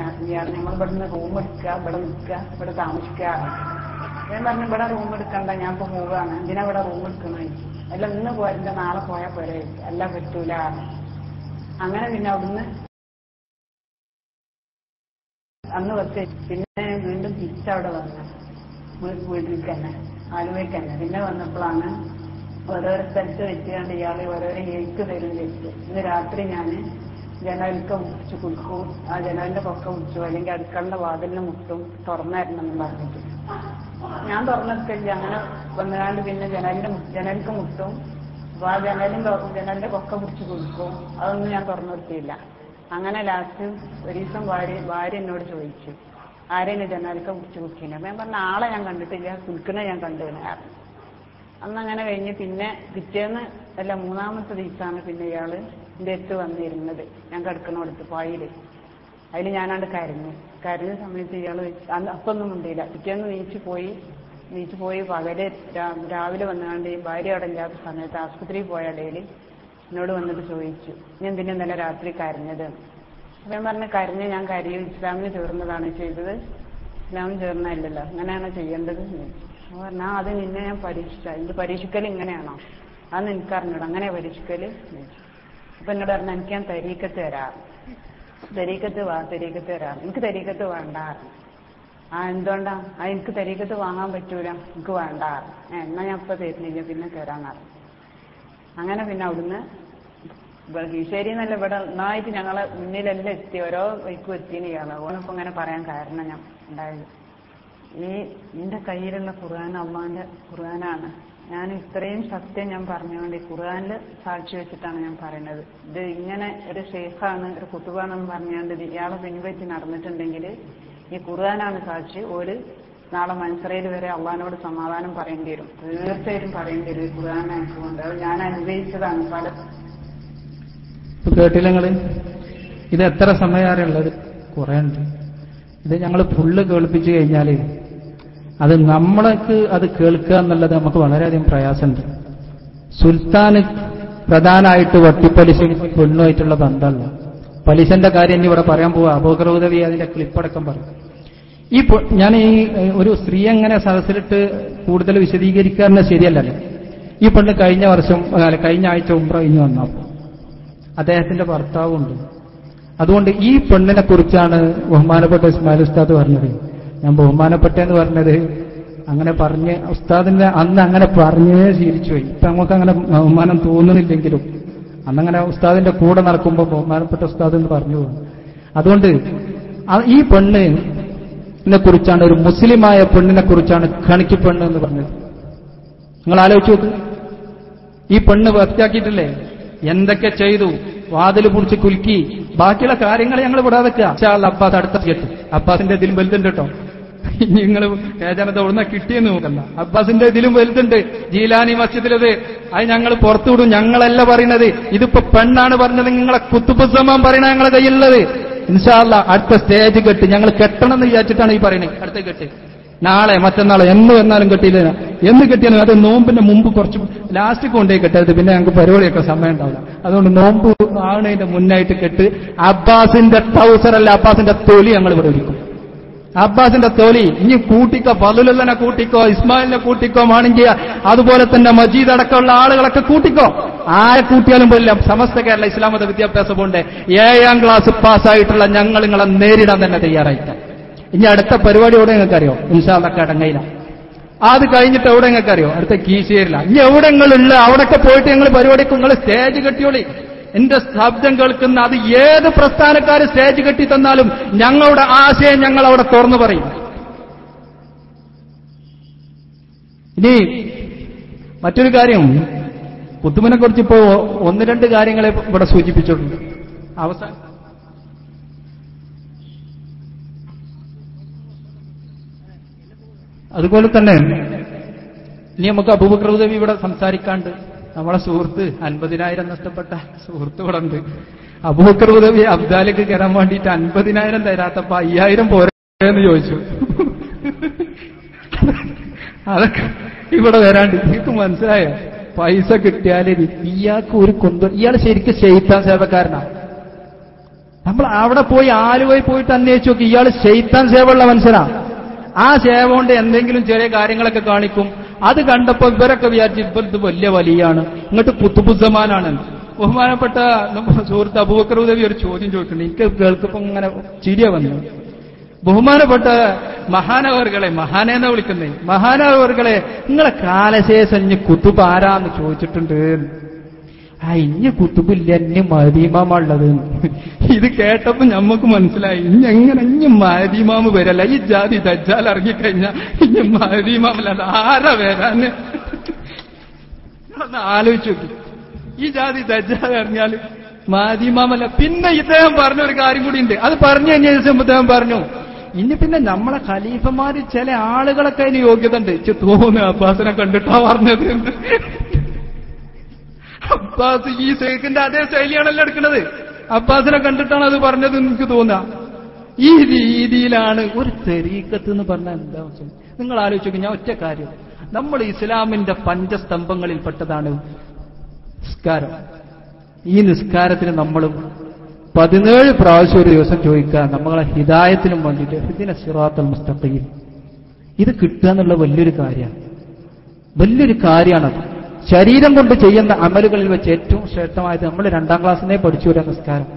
ഞങ്ങൾ ഇവിടെ നിന്ന് റൂം എടുക്കുക, ഇവിടെ നിൽക്കുക, ഇവിടെ താമസിക്കുക. ഞാൻ പറഞ്ഞു ഇവിടെ റൂം എടുക്കണ്ട, ഞാൻ ഇപ്പൊ പോവുകയാണ്, എന്തിനാ ഇവിടെ റൂം എടുക്കണോ? അല്ല ഇന്ന് പോയാ നാളെ പോയാൽ പോരെ, അല്ല പറ്റൂല. അങ്ങനെ പിന്നെ അവിടുന്ന് അന്ന് ബസ് പിന്നെ വീണ്ടും തിരിച്ചവിടെ വന്നു വീട്ടിലേക്ക് തന്നെ, ആലുവയ്ക്ക് തന്നെ. പിന്നെ വന്നപ്പോഴാണ് ഓരോരോ സ്ഥലത്ത് വെച്ചുകൊണ്ട് ഇയാൾ ഓരോരോ എഴുത്ത് തരും വെച്ചു. ഇന്ന് രാത്രി ഞാൻ ജനലൊക്കെ മുറിച്ച് കൊടുക്കും, ആ ജനലിന്റെ പൊക്കെ മുറിച്ചു, അല്ലെങ്കിൽ അടുക്കളന്റെ വാതിലിന് മുട്ടും, തുറന്നായിരുന്നെന്ന് പറഞ്ഞിട്ട് ഞാൻ തുറന്നെടുക്കില്ല. അങ്ങനെ വന്നുകാണ്ട് പിന്നെ ജനലിക്ക് മുട്ടും, അപ്പൊ ആ ജനലിന്റെ പൊക്കെ മുറിച്ച് കൊടുക്കും. അതൊന്നും ഞാൻ തുറന്നെടുത്തില്ല. അങ്ങനെ ലാസ്റ്റ് ഒരു ദിവസം ഭാര്യ എന്നോട് ചോദിച്ചു, ആരെയും ജനലിക്ക മുറിച്ച് കൊടുക്കില്ല. അപ്പൊ ഞാൻ പറഞ്ഞ ആളെ ഞാൻ കണ്ടിട്ടില്ല, കുൽക്കണ ഞാൻ കണ്ടുവരാറ്. അന്നങ്ങനെ കഴിഞ്ഞ് പിന്നെ പിറ്റേന്ന് അല്ല 3-ാമത്തെ ദിവസമാണ് പിന്നെ ഇയാള് എന്റെ അടുത്ത് വന്നിരുന്നത്. ഞാൻ കിടക്കണോടത്ത് പായില്. അതിൽ ഞാനാണ്ട് കരഞ്ഞ സമയത്ത് ഇയാള് അപ്പൊന്നും ഉണ്ടില്ല. പിറ്റേന്ന് നീച്ചു പോയി പകല് രാവിലെ വന്നുകൊണ്ട് ഭാര്യ അവിടെ ഇല്ലാത്ത സമയത്ത് ആശുപത്രിയിൽ പോയ ഇടയിൽ എന്നോട് വന്നിട്ട് ചോദിച്ചു, നീ എന്തിനാ ഇന്നലെ രാത്രി കരഞ്ഞത്? അപ്പൊ ഞാൻ പറഞ്ഞ ഞാൻ കരയും, ഇസ്ലാമിന് ചേർന്നതാണ് ചെയ്തത്, ഇസ്ലാമിന് ചേർന്നതല്ലല്ലോ, അങ്ങനെയാണോ ചെയ്യേണ്ടത്? അപ്പൊ പറഞ്ഞാൽ അത് നിന്നെ ഞാൻ പരീക്ഷിച്ച, ഇത് പരീക്ഷിക്കൽ ഇങ്ങനെയാണോ? അതൊന്നും എനിക്കറിഞ്ഞൂടാ, അങ്ങനെ പരീക്ഷിക്കല്. അപ്പൊ എന്നോട് പറഞ്ഞ എനിക്ക് ഞാൻ തരീക്കത്ത് തരാം, തരീക്കത്ത് തരാം. എനിക്ക് തരീക്കത്ത് വേണ്ട. എന്തുകൊണ്ടാ? എനിക്ക് തരീക്കത്ത് വാങ്ങാൻ പറ്റൂല, എനിക്ക് വേണ്ട. എന്നാ ഞാൻ ഇപ്പൊ തരുന്നില്ല, പിന്നെ തരാന്നറിയാം. അങ്ങനെ പിന്നെ അവിടുന്ന് കീശേരി എന്നല്ല ഇവിടെ നന്നായിട്ട് ഞങ്ങളെ മുന്നിലെല്ലാം എത്തി, ഓരോ വൈക്കും എത്തിന് ഇയാള്. ഓനിപ്പോ ഇങ്ങനെ പറയാൻ കാരണം ഞാൻ ഉണ്ടായത്, എന്റെ കയ്യിലുള്ള ഖുർആൻ അള്ളാന്റെ ഖുർആനാണ്. ഞാൻ ഇത്രയും സത്യം ഞാൻ പറഞ്ഞുകൊണ്ട് ഖുർആനില് സാക്ഷി വെച്ചിട്ടാണ് ഞാൻ പറയുന്നത്. ഇത് ഇങ്ങനെ ഒരു ഷെയ്ഖാണ്, ഒരു കുത്തുബാണെന്ന് പറഞ്ഞുകൊണ്ട് ഇയാളെ പിൻപറ്റി നടന്നിട്ടുണ്ടെങ്കിൽ ഈ ഖുർആനാണ് സാക്ഷി. ഒരു നാളെ മൻസറയിൽ വരെ അള്ളഹാനോട് സമാധാനം പറയേണ്ടി വരും, തീർച്ചയായിട്ടും പറയേണ്ടി വരും. ഖുർആനായതുകൊണ്ട് അത് ഞാൻ അനുഭവിച്ചതാണ്. പല കേട്ടില്ല നിങ്ങള്? ഇത് എത്ര സമയമുള്ളത്? കുറെ ഉണ്ട്. ഇത് ഞങ്ങൾ ഫുള്ള് കേൾപ്പിച്ചു കഴിഞ്ഞാല് അത് നമ്മൾക്ക് അത് കേൾക്കുക എന്നുള്ളത് നമുക്ക് വളരെയധികം പ്രയാസമുണ്ട്. സുൽത്താന് പ്രധാനമായിട്ട് വട്ടിപ്പലിശ പെണ്ണുമായിട്ടുള്ള ബന്ധമല്ല. പലിശന്റെ കാര്യം ഇനി ഇവിടെ പറയാൻ പോവാ. അബൂബക്കർ അതിന്റെ ക്ലിപ്പടക്കം പറയും. ഞാൻ ഈ ഒരു സ്ത്രീ എങ്ങനെ സദസ്സിലിട്ട് കൂടുതൽ വിശദീകരിക്കാറുണ്ട് ശരിയല്ലല്ലോ. ഈ പെണ്ണ് കഴിഞ്ഞ ആഴ്ച ഉംറ കഴിഞ്ഞ് വന്നപ്പോൾ അദ്ദേഹത്തിന്റെ ഭർത്താവുണ്ട്. അതുകൊണ്ട് ഈ പെണ്ണിനെ കുറിച്ചാണ് ബഹുമാനപ്പെട്ട ഇസ്മായിൽ ഉസ്താദ് പറഞ്ഞത്. ഞാൻ ബഹുമാനപ്പെട്ടെന്ന് പറഞ്ഞത് അങ്ങനെ പറഞ്ഞ് ഉസ്താദിന്റെ അന്ന് അങ്ങനെ പറഞ്ഞേ ശീലിച്ചുപോയി. ഇപ്പൊ നമുക്ക് അങ്ങനെ ബഹുമാനം തോന്നുന്നില്ലെങ്കിലും അന്നങ്ങനെ ഉസ്താദിന്റെ കൂടെ നടക്കുമ്പോൾ ബഹുമാനപ്പെട്ട ഉസ്താദ് എന്ന് പറഞ്ഞു പോകും. അതുകൊണ്ട് ഈ പെണ്ണിനെ കുറിച്ചാണ്, ഒരു മുസ്ലിമായ പെണ്ണിനെ കുറിച്ചാണ് കണിക്കിപ്പെണ്ണ് എന്ന് പറഞ്ഞത്. നിങ്ങൾ ആലോചിച്ച് നോക്ക്. ഈ പെണ്ണ് വൃത്തിയാക്കിയിട്ടില്ലേ? എന്തൊക്കെ ചെയ്തു? വാതിൽ പൊടിച്ച് കുലുക്കി. ബാക്കിയുള്ള കാര്യങ്ങൾ ഞങ്ങൾ വിടാതെ അബ്ബാസ് അടുത്ത കേട്ടു. അബ്ബാസിന്റെ ഇതിലും വലുതുണ്ട് കേട്ടോ. നിങ്ങൾ ഏജനത ഉടനെ കിട്ടിയെന്ന് നോക്കണ്ട. അബ്ബാസിന്റെ ഇതിലും വലുതുണ്ട്. ജീലാനി മസ്ജിദിലത് അത് ഞങ്ങൾ പുറത്തുവിടും. ഞങ്ങളല്ല പറയുന്നത്, ഇതിപ്പോ പെണ്ണാണ് പറഞ്ഞത്. നിങ്ങളെ കുത്തുബുസ്സമാൻ പറയണ ഞങ്ങളെ കയ്യിലുള്ളത്. ഇൻഷാ അല്ലാഹ് അടുത്ത സ്റ്റേജ് കെട്ട് ഞങ്ങൾ കെട്ടണം എന്ന് വിചാരിച്ചിട്ടാണ് ഈ പറയുന്നത്. അടുത്ത കെട്ട് നാളെ മറ്റന്നാളെ എന്ന് വന്നാലും കെട്ടിയില്ല. എന്ന് കെട്ടിയാലും അത് നോമ്പിന്റെ മുമ്പ് കുറച്ച് ലാസ്റ്റ് കൊണ്ടേ കെട്ടരുത്, പിന്നെ ഞങ്ങൾക്ക് പരിപാടിയൊക്കെ സമയം ഉണ്ടാവില്ല. അതുകൊണ്ട് നോമ്പ് ആവുന്നതിന്റെ മുന്നായിട്ട് കെട്ട്. അബ്ബാസിന്റെ ട്രൗസറല്ല, അബ്ബാസിന്റെ തൊലി ഞങ്ങൾ ഇവിടെ വിളിക്കും. അബ്ബാസിന്റെ തൊലി ഇനി കൂട്ടിക്കോ, ഫളുലിനെ കൂട്ടിക്കോ, ഇസ്മായിലിനെ കൂട്ടിക്കോ, മാണിങ്കിയ അതുപോലെ തന്നെ മജീദ് അടക്കമുള്ള ആളുകളൊക്കെ കൂട്ടിക്കോ. ആരെ കൂട്ടിയാലും പോലില്ല. സമസ്ത കേരള ഇസ്ലാം മത വിദ്യാഭ്യാസ ബോർഡിന്റെ 7ാം ക്ലാസ് പാസ്സായിട്ടുള്ള ഞങ്ങൾ നിങ്ങളെ നേരിടാൻ തന്നെ തയ്യാറായിട്ടാണ്. ഇനി അടുത്ത പരിപാടി എവിടെ നിങ്ങൾക്കറിയോ? ഇൻഷാ അല്ലാഹ് കടങ്ങയില. അത് കഴിഞ്ഞിട്ട് എവിടെ നിങ്ങൾക്കറിയോ? അടുത്ത കീശേരില. ഇനി എവിടെ നിങ്ങളുള്ള അവിടെയൊക്കെ പോയിട്ട് ഞങ്ങൾ പരിപാടിക്ക് നിങ്ങൾ സ്റ്റേജ് കെട്ടിയോളി. എന്റെ ശബ്ദം കേൾക്കുന്ന അത് ഏത് പ്രസ്ഥാനക്കാർ സ്റ്റേജ് കെട്ടി തന്നാലും ഞങ്ങളുടെ ആശയം ഞങ്ങൾ അവിടെ തുറന്നു പറയും. ഇനി മറ്റൊരു കാര്യം, കുത്തുബിനെ കുറിച്ച് ഇപ്പോ 1-2 കാര്യങ്ങളെ ഇവിടെ സൂചിപ്പിച്ചിട്ടുണ്ട്. അവസാനം അതുപോലെ തന്നെ ഇനി നമുക്ക് അബൂബക്കർ ഉദവി ഇവിടെ സംസാരിക്കാണ്ട്. നമ്മളെ സുഹൃത്ത് 50,000 നഷ്ടപ്പെട്ട സുഹൃത്ത് ഇവിടെ ഉണ്ട്. അബൂബക്കർ ഉദവി അബ്ദാലേക്ക് കയറാൻ വേണ്ടിയിട്ട് 50,000 തരാത്തപ്പോ 5,000 പോരെന്ന് ചോദിച്ചു. അതൊക്കെ ഇവിടെ വരാണ്ട്. നിങ്ങൾക്ക് മനസ്സിലായോ? പൈസ കിട്ടിയാൽ ഇയാൾക്ക് ഒരു ഇയാൾ ശരിക്കും ശൈത്താൻ സേവക്കാരനാണ്. നമ്മൾ അവിടെ പോയി ആലുവയിൽ പോയിട്ട് അന്വേഷിച്ച് നോക്കി, ഇയാൾ ശൈത്താൻ സേവയുള്ള മനുഷ്യനാണ്. ആ സേവ കൊണ്ട് എന്തെങ്കിലും ചെറിയ കാര്യങ്ങളൊക്കെ കാണിക്കും. അത് കണ്ടപ്പോൾ ഇവരൊക്കെ വിചാരിച്ചു ഇവർക്ക് വലിയ വലിയാണ്, ഇങ്ങോട്ട് കുത്തുബുദ്ധമാനാണ്. ബഹുമാനപ്പെട്ട നമ്മുടെ സുഹൃത്ത് അബൂബക്കർ ഉദവി ഒരു ചോദ്യം ചോദിക്കുന്നുണ്ട്. എനിക്ക് കേൾക്കുമ്പോൾ ഇങ്ങനെ ചിരിയ വന്നു. ബഹുമാനപ്പെട്ട മഹാനവർകളെ, മഹാനെന്ന് വിളിക്കുന്നേ, മഹാനവർകളെ നിങ്ങളെ കാലശേഷം ഇഞ്ഞ് കുത്തുബ് ആരാന്ന് ചോദിച്ചിട്ടുണ്ട്. ഇഞ്ഞ് കുത്തുബില്ല, ഇഞ്ഞ് മഹദിമാമുള്ളത്. ഇത് കേട്ടപ്പോ ഞമ്മക്ക് മനസ്സിലായി ഇഞ്ഞ് മഹദിമാമ് വരല്ല, ഈ ജാതി ദജ്ജാൽ ഇറങ്ങിക്കഴിഞ്ഞാൽ ഇഞ്ഞ് മഹദിമാമല്ല ആരാ വരാന്. ആലോചിച്ചു നോക്കി, ഈ ജാതി ദജ്ജാൽ ഇറങ്ങിയാൽ മഹദിമാമല്ല. പിന്നെ ഇദ്ദേഹം പറഞ്ഞൊരു കാര്യം കൂടി ഉണ്ട്. അത് പറഞ്ഞു കഴിഞ്ഞ ദിവസം ഇദ്ദേഹം പറഞ്ഞു, ഇനി പിന്നെ നമ്മളെ ഖലീഫമാര് ചില ആളുകളൊക്കെ അതിന് യോഗ്യത ഉണ്ട്. തോന്നുന്നു അബ്ബാസിനെ കണ്ടിട്ടാ പറഞ്ഞത്. അബ്ബാസ് ഈ ശൈഖിന്റെ അതേ ശൈലിയാണല്ലോ എടുക്കുന്നത്. അബ്ബാസിനെ കണ്ടിട്ടാണ് അത് പറഞ്ഞത് എനിക്ക് തോന്നുക. ഈ രീതിയിലാണ് ഒരു തരീഖത്ത് എന്ന് പറഞ്ഞാൽ എന്താ വെച്ചാൽ, നിങ്ങൾ ആലോചിച്ചു. ഞാൻ ഒറ്റ കാര്യം, നമ്മൾ ഇസ്ലാമിന്റെ പഞ്ചസ്തംഭങ്ങളിൽപ്പെട്ടതാണ് നിസ്കാരം. ഈ നിസ്കാരത്തിന് നമ്മൾ 17 പ്രാവശ്യം ഒരു ദിവസം ചോദിക്കുക നമ്മളെ ഹിദായത്തിനും വേണ്ടിയിട്ട്, ഹിദിന സിറാത്തൽ മുസ്തഖീം. ഇത് കിട്ടുക എന്നുള്ള വലിയൊരു കാര്യമാണത്. ശരീരം കൊണ്ട് ചെയ്യുന്ന അമലുകളിൽ വെച്ച് ഏറ്റവും ശ്രേഷ്ഠമായത് നമ്മൾ 2ാം ക്ലാസ്സിനെ പഠിച്ചു വരാൻ നിസ്കാരം.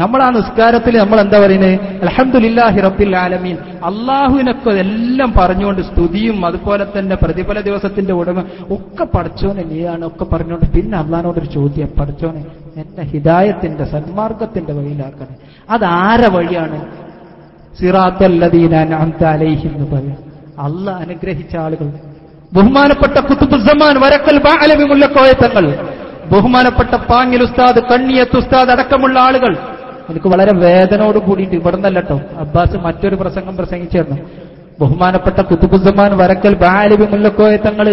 നമ്മൾ ആ നിസ്കാരത്തിൽ നമ്മൾ എന്താ പറയുന്നത്? അൽഹംദുലില്ലാഹി റബ്ബിൽ ആലമീൻ, അള്ളാഹുവിനൊക്കെ എല്ലാം പറഞ്ഞുകൊണ്ട് സ്തുതിയും അതുപോലെ തന്നെ പ്രതിഫല ദിവസത്തിന്റെ ഉടമ ഒക്കെ പടച്ചോനെ നീയാണ് ഒക്കെ പറഞ്ഞുകൊണ്ട്, പിന്നെ അള്ളാഹിനോടൊരു ചോദ്യം, പടച്ചോനെ എന്നെ ഹിദായത്തിന്റെ സന്മാർഗത്തിന്റെ വഴിയിലാക്കണേ. അതാരെ വഴിയാണ്? സിറാത്തല്ലദീന അൻഅംത അലൈഹിം എന്ന് പറയാം, അള്ളാഹ് അനുഗ്രഹിച്ച ആളുകൾ. ബഹുമാനപ്പെട്ട ഖുതുബുസ്സമാൻ വരക്കൽ ബഅലവി മുല്ലക്കോയ തങ്ങൾ, ബഹുമാനപ്പെട്ട പാങ്ങിൽ ഉസ്താദ്, കണ്ണിയത്ത് ഉസ്താദ് അടക്കമുള്ള ആളുകൾ. എനിക്ക് വളരെ വേദനയോട് കൂടിയിട്ട് ഇവിടെ നിന്നല്ലോ അബ്ബാസ് മറ്റൊരു പ്രസംഗം പ്രസംഗിച്ചിരുന്നു. ബഹുമാനപ്പെട്ട ഖുതുബുസ്സമാൻ വരക്കൽ ബഅലവി മുല്ലക്കോയ തങ്ങൾ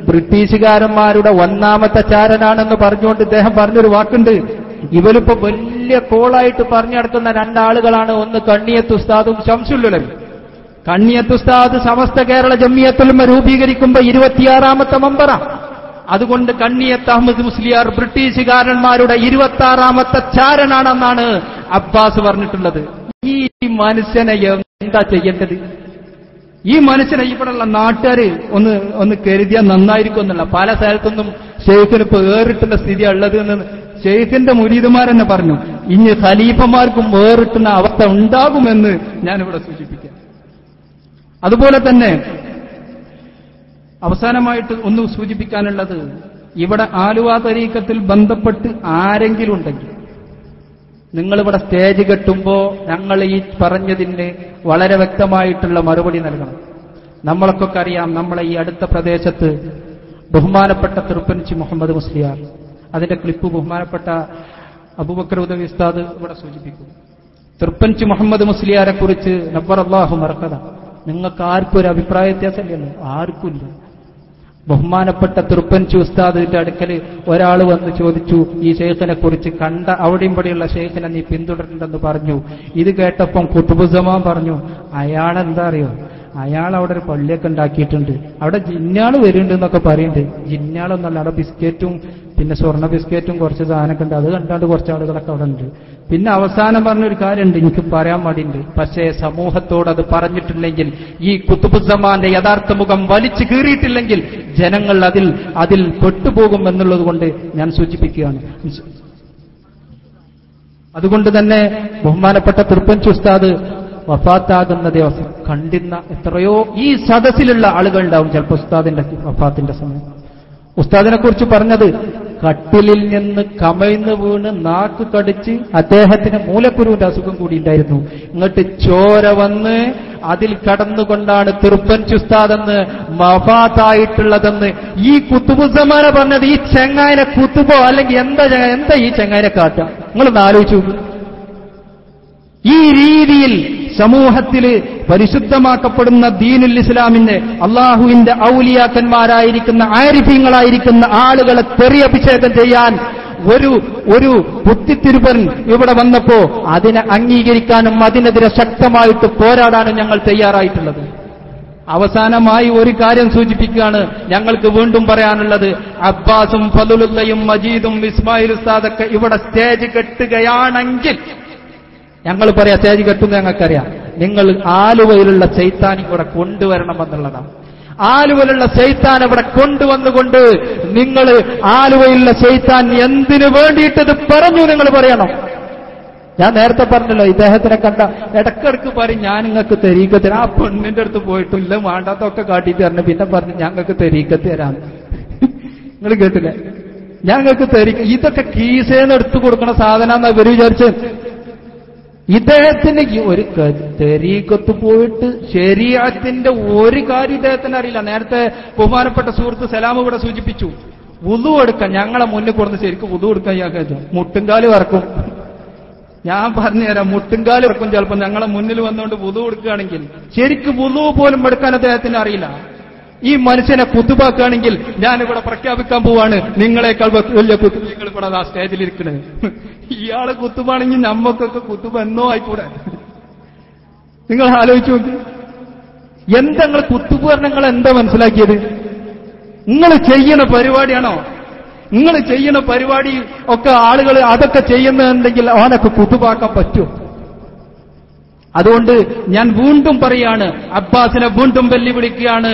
ബ്രിട്ടീഷുകാരന്മാരുടെ 1ാമത്തെ ചാരനാണെന്ന് പറഞ്ഞുകൊണ്ട് ഇദ്ദേഹം പറഞ്ഞൊരു വാക്കുണ്ട്. ഇവരിപ്പോ വലിയ കോളായിട്ട് പറഞ്ഞു നടക്കുന്ന 2 ആളുകളാണ്. ഒന്ന് കണ്ണിയത്ത് ഉസ്താദും ശംസുൽ ഉലമ. കണ്ണിയത്ത് ഉസ്താദ് സമസ്ത കേരള ജമിയത്തുൽ ഉലമ രൂപീകരിക്കുമ്പോ 26ാമത്തെ മെമ്പറാണ്. അതുകൊണ്ട് കണ്ണിയത്ത് അഹമ്മദ് മുസ്ലിയാർ ബ്രിട്ടീഷുകാരന്മാരുടെ 26ാമത്തെ ചാരനാണെന്നാണ് അബ്ബാസ് പറഞ്ഞിട്ടുള്ളത്. ഈ മനുഷ്യനെ എന്താ ചെയ്യേണ്ടത്? ഈ മനുഷ്യനെ ഇവിടെയുള്ള നാട്ടുകാര് ഒന്ന് കരുതിയാൽ നന്നായിരിക്കും എന്നുള്ള. പല സ്ഥലത്തൊന്നും ഷെയ്ഖിന് ഇപ്പൊ വേറിട്ടുള്ള സ്ഥിതി ഉള്ളത് എന്ന് ഷെയ്ഖിന്റെ മുരീദുമാരെന്നെ പറഞ്ഞു. ഇനി ഖലീഫമാർക്കും വേറിട്ടുന്ന അവസ്ഥ ഉണ്ടാകുമെന്ന് ഞാനിവിടെ സൂചിപ്പിക്കാം. അതുപോലെ തന്നെ അവസാനമായിട്ട് ഒന്ന് സൂചിപ്പിക്കാനുള്ളത്, ഇവിടെ ആലുവ തരീഖത്തിൽ ബന്ധപ്പെട്ട് ആരെങ്കിലും ഉണ്ടെങ്കിൽ നിങ്ങളിവിടെ സ്റ്റേജ് കെട്ടുമ്പോൾ ഞങ്ങൾ ഈ പറഞ്ഞതിന് വളരെ വ്യക്തമായിട്ടുള്ള മറുപടി നൽകണം. നമ്മളൊക്കെ അറിയാം, നമ്മളെ ഈ അടുത്ത പ്രദേശത്ത് ബഹുമാനപ്പെട്ട തിരുപ്പൻചി മുഹമ്മദ് മുസ്ലിയാർ, അതിന്റെ ക്ലിപ്പ് ബഹുമാനപ്പെട്ട അബൂബക്കർ ഉദവി ഉസ്താദ് ഇവിടെ സൂചിപ്പിക്കും. തിരുപ്പൻചി മുഹമ്മദ് മുസ്ലിയാരെ കുറിച്ച് നബ്ബറല്ലാഹു മർഖദ, നിങ്ങൾക്ക് ആർക്കും ഒരു അഭിപ്രായ വ്യത്യാസമില്ലല്ലോ, ആർക്കുമില്ല. ബഹുമാനപ്പെട്ട തിരുപ്പൻചി ഉസ്താദിന്റെ അടുക്കൽ ഒരാൾ വന്ന് ചോദിച്ചു, ഈ ഷെയ്ഖിനെ കുറിച്ച് കണ്ട അവിടെയും ഇവിടെയുള്ള ഷെയ്ഖിനെ നീ പിന്തുടരുന്നുണ്ടെന്ന് പറഞ്ഞു. ഇത് കേട്ടപ്പം ഖുതുബുസ്സമാൻ പറഞ്ഞു, അയാളെന്താ അറിയോ, അയാൾ അവിടെ ഒരു പള്ളിയൊക്കെ ഉണ്ടാക്കിയിട്ടുണ്ട്, അവിടെ ജിന്നാള് വരുന്നുണ്ട് എന്നൊക്കെ പറയുന്നുണ്ട്. ജിന്നാളൊന്നല്ല, അവിടെ ബിസ്ക്കറ്റും പിന്നെ സ്വർണ്ണ ബിസ്ക്കറ്റും കുറച്ച് സാധനമൊക്കെ ഉണ്ട്. അത് കണ്ടാണ്ട് കുറച്ച് ആളുകളൊക്കെ അവിടെ ഉണ്ട്. പിന്നെ അവസാനം പറഞ്ഞൊരു കാര്യമുണ്ട്, എനിക്ക് പറയാൻ മടിയുണ്ട്, പക്ഷേ സമൂഹത്തോട് അത് പറഞ്ഞിട്ടില്ലെങ്കിൽ, ഈ ഖുതുബുസ്സമാന്റെ യഥാർത്ഥ മുഖം വലിച്ചു കീറിയിട്ടില്ലെങ്കിൽ ജനങ്ങൾ അതിൽ പെട്ടുപോകും എന്നുള്ളത് കൊണ്ട് ഞാൻ സൂചിപ്പിക്കുകയാണ്. അതുകൊണ്ട് തന്നെ ബഹുമാനപ്പെട്ട തിരുപ്പൻചി ഉസ്താദ് വഫാത്താകുന്ന ദിവസം കണ്ടിരുന്ന എത്രയോ ഈ സദസ്സിലുള്ള ആളുകൾ ഉണ്ടാവും ചിലപ്പോൾ ഉസ്താദിന്റെ വഫാത്തിന്റെ സമയം. ഉസ്താദിനെ കുറിച്ച് പറഞ്ഞത്, കട്ടിലിൽ നിന്ന് കമഴ്ന്ന് വീണ് നാക്ക് കടിച്ച് അദ്ദേഹത്തിന് മൂലക്കുരുവിന്റെ അസുഖം കൂടി ഉണ്ടായിരുന്നു. ഇങ്ങോട്ട് ചോര വന്ന് അതിൽ കടന്നുകൊണ്ടാണ് തിരുപ്പൻചി ഉസ്താദെന്ന് വഫാത്തായിട്ടുള്ളതെന്ന് ഈ ഖുതുബുസ്സമാനെ പറഞ്ഞത്. ഈ ചെങ്ങായിനെ കുത്തുബോ അല്ലെങ്കിൽ എന്താ ഈ ചെങ്ങായിനെ കാട്ടുക? നിങ്ങളൊന്ന് ആലോചിച്ചു. ഈ രീതിയിൽ സമൂഹത്തിൽ പരിശുദ്ധമാക്കപ്പെടുന്ന ദീനുൽ ഇസ്ലാമിന്റെ അള്ളാഹുവിന്റെ ഔലിയാക്കന്മാരായിരിക്കുന്ന ആരിഫീങ്ങളായിരിക്കുന്ന ആളുകളെ തെറിയഭിഷേകം ചെയ്യാൻ ഒരു ബുദ്ധിത്തിരുപൻ ഇവിടെ വന്നപ്പോ അതിനെ അംഗീകരിക്കാനും അതിനെതിരെ ശക്തമായിട്ട് പോരാടാനും ഞങ്ങൾ തയ്യാറായിട്ടുള്ളത്. അവസാനമായി ഒരു കാര്യം സൂചിപ്പിക്കുകയാണ് ഞങ്ങൾക്ക് വീണ്ടും പറയാനുള്ളത്. അബ്ബാസും ഫളുലുള്ളയും മജീദും ഇസ്മായിൽ ഉസ്താദൊക്കെ ഇവിടെ സ്റ്റേജ് കെട്ടുകയാണെങ്കിൽ ഞങ്ങൾ പറയാം സ്റ്റേജ് കെട്ടുന്ന ഞങ്ങൾക്കറിയാം. നിങ്ങൾ ആലുവയിലുള്ള ശൈത്താൻ ഇവിടെ കൊണ്ടുവരണമെന്നുള്ളതാണ്. ആലുവയിലുള്ള ശൈത്താൻ ഇവിടെ കൊണ്ടുവന്നുകൊണ്ട് നിങ്ങൾ ആലുവയിലുള്ള ശൈത്താൻ എന്തിനു വേണ്ടിയിട്ടത് പറഞ്ഞു നിങ്ങൾ പറയണം. ഞാൻ നേരത്തെ പറഞ്ഞല്ലോ, ഇദ്ദേഹത്തിനെ കണ്ട ഇടക്കിടക്ക് പറയും ഞാൻ നിങ്ങൾക്ക് തെരീക്കത്ത് തരാം. ആ പെണ്ണിന്റെ അടുത്ത് പോയിട്ടില്ല, വേണ്ടാത്തൊക്കെ കാട്ടിയിട്ട് തരണം. പിന്നെ പറഞ്ഞു ഞങ്ങൾക്ക് തെരീക്കത്ത് തരാം. നിങ്ങൾ കേട്ടില്ലേ? ഞങ്ങൾക്ക് ഇതൊക്കെ കീസേന്ന് എടുത്തു കൊടുക്കണ സാധനം ഇവർ വിചാരിച്ച്. ഇദ്ദേഹത്തിന് ഒരു തെരീക്കത്ത് പോയിട്ട് ശരീഅത്തിന്റെ ഒരു കാര്യം ഇദ്ദേഹത്തിന് അറിയില്ല. നേരത്തെ ബഹുമാനപ്പെട്ട സുഹൃത്ത് സലാം ഇവിടെ സൂചിപ്പിച്ചു, വുളു എടുക്കാൻ ഞങ്ങളെ മുന്നിൽ കൊടുന്ന് ശരിക്കും വുളു എടുക്കാൻ ഞാൻ മുട്ടുംകാല് വറക്കും. ഞാൻ പറഞ്ഞുതരാം, മുട്ടുംകാല് വറക്കും. ചിലപ്പോൾ ഞങ്ങളെ മുന്നിൽ വന്നുകൊണ്ട് വുളു എടുക്കുകയാണെങ്കിൽ ശരിക്കും വുളു പോലും എടുക്കാൻ അദ്ദേഹത്തിന് അറിയില്ല. ഈ മനുഷ്യനെ കുത്തുബാക്കുകയാണെങ്കിൽ ഞാനിവിടെ പ്രഖ്യാപിക്കാൻ പോവാണ്, നിങ്ങളെക്കാൾ വലിയ കുത്തുബ നിങ്ങൾ ഇവിടെ ആ സ്റ്റേജിലിരിക്കണേ. ഇയാള് കുത്തുബാണെങ്കിൽ നമ്മക്കൊക്കെ കുത്തുബ എന്നോ ആയിക്കൂടെ? നിങ്ങൾ ആലോചിച്ചു നോക്കി. എന്താ നിങ്ങൾ കുത്തുബ് എന്താ മനസ്സിലാക്കിയത്? നിങ്ങൾ ചെയ്യണ പരിപാടിയാണോ? നിങ്ങൾ ചെയ്യണ പരിപാടി ഒക്കെ ആളുകൾ അതൊക്കെ ചെയ്യുന്നുണ്ടെങ്കിൽ അവനൊക്കെ കുത്തുബാക്കാൻ പറ്റുമോ? അതുകൊണ്ട് ഞാൻ വീണ്ടും പറയാണ്, അബ്ബാസിനെ വീണ്ടും വെല്ലുവിളിക്കുകയാണ്.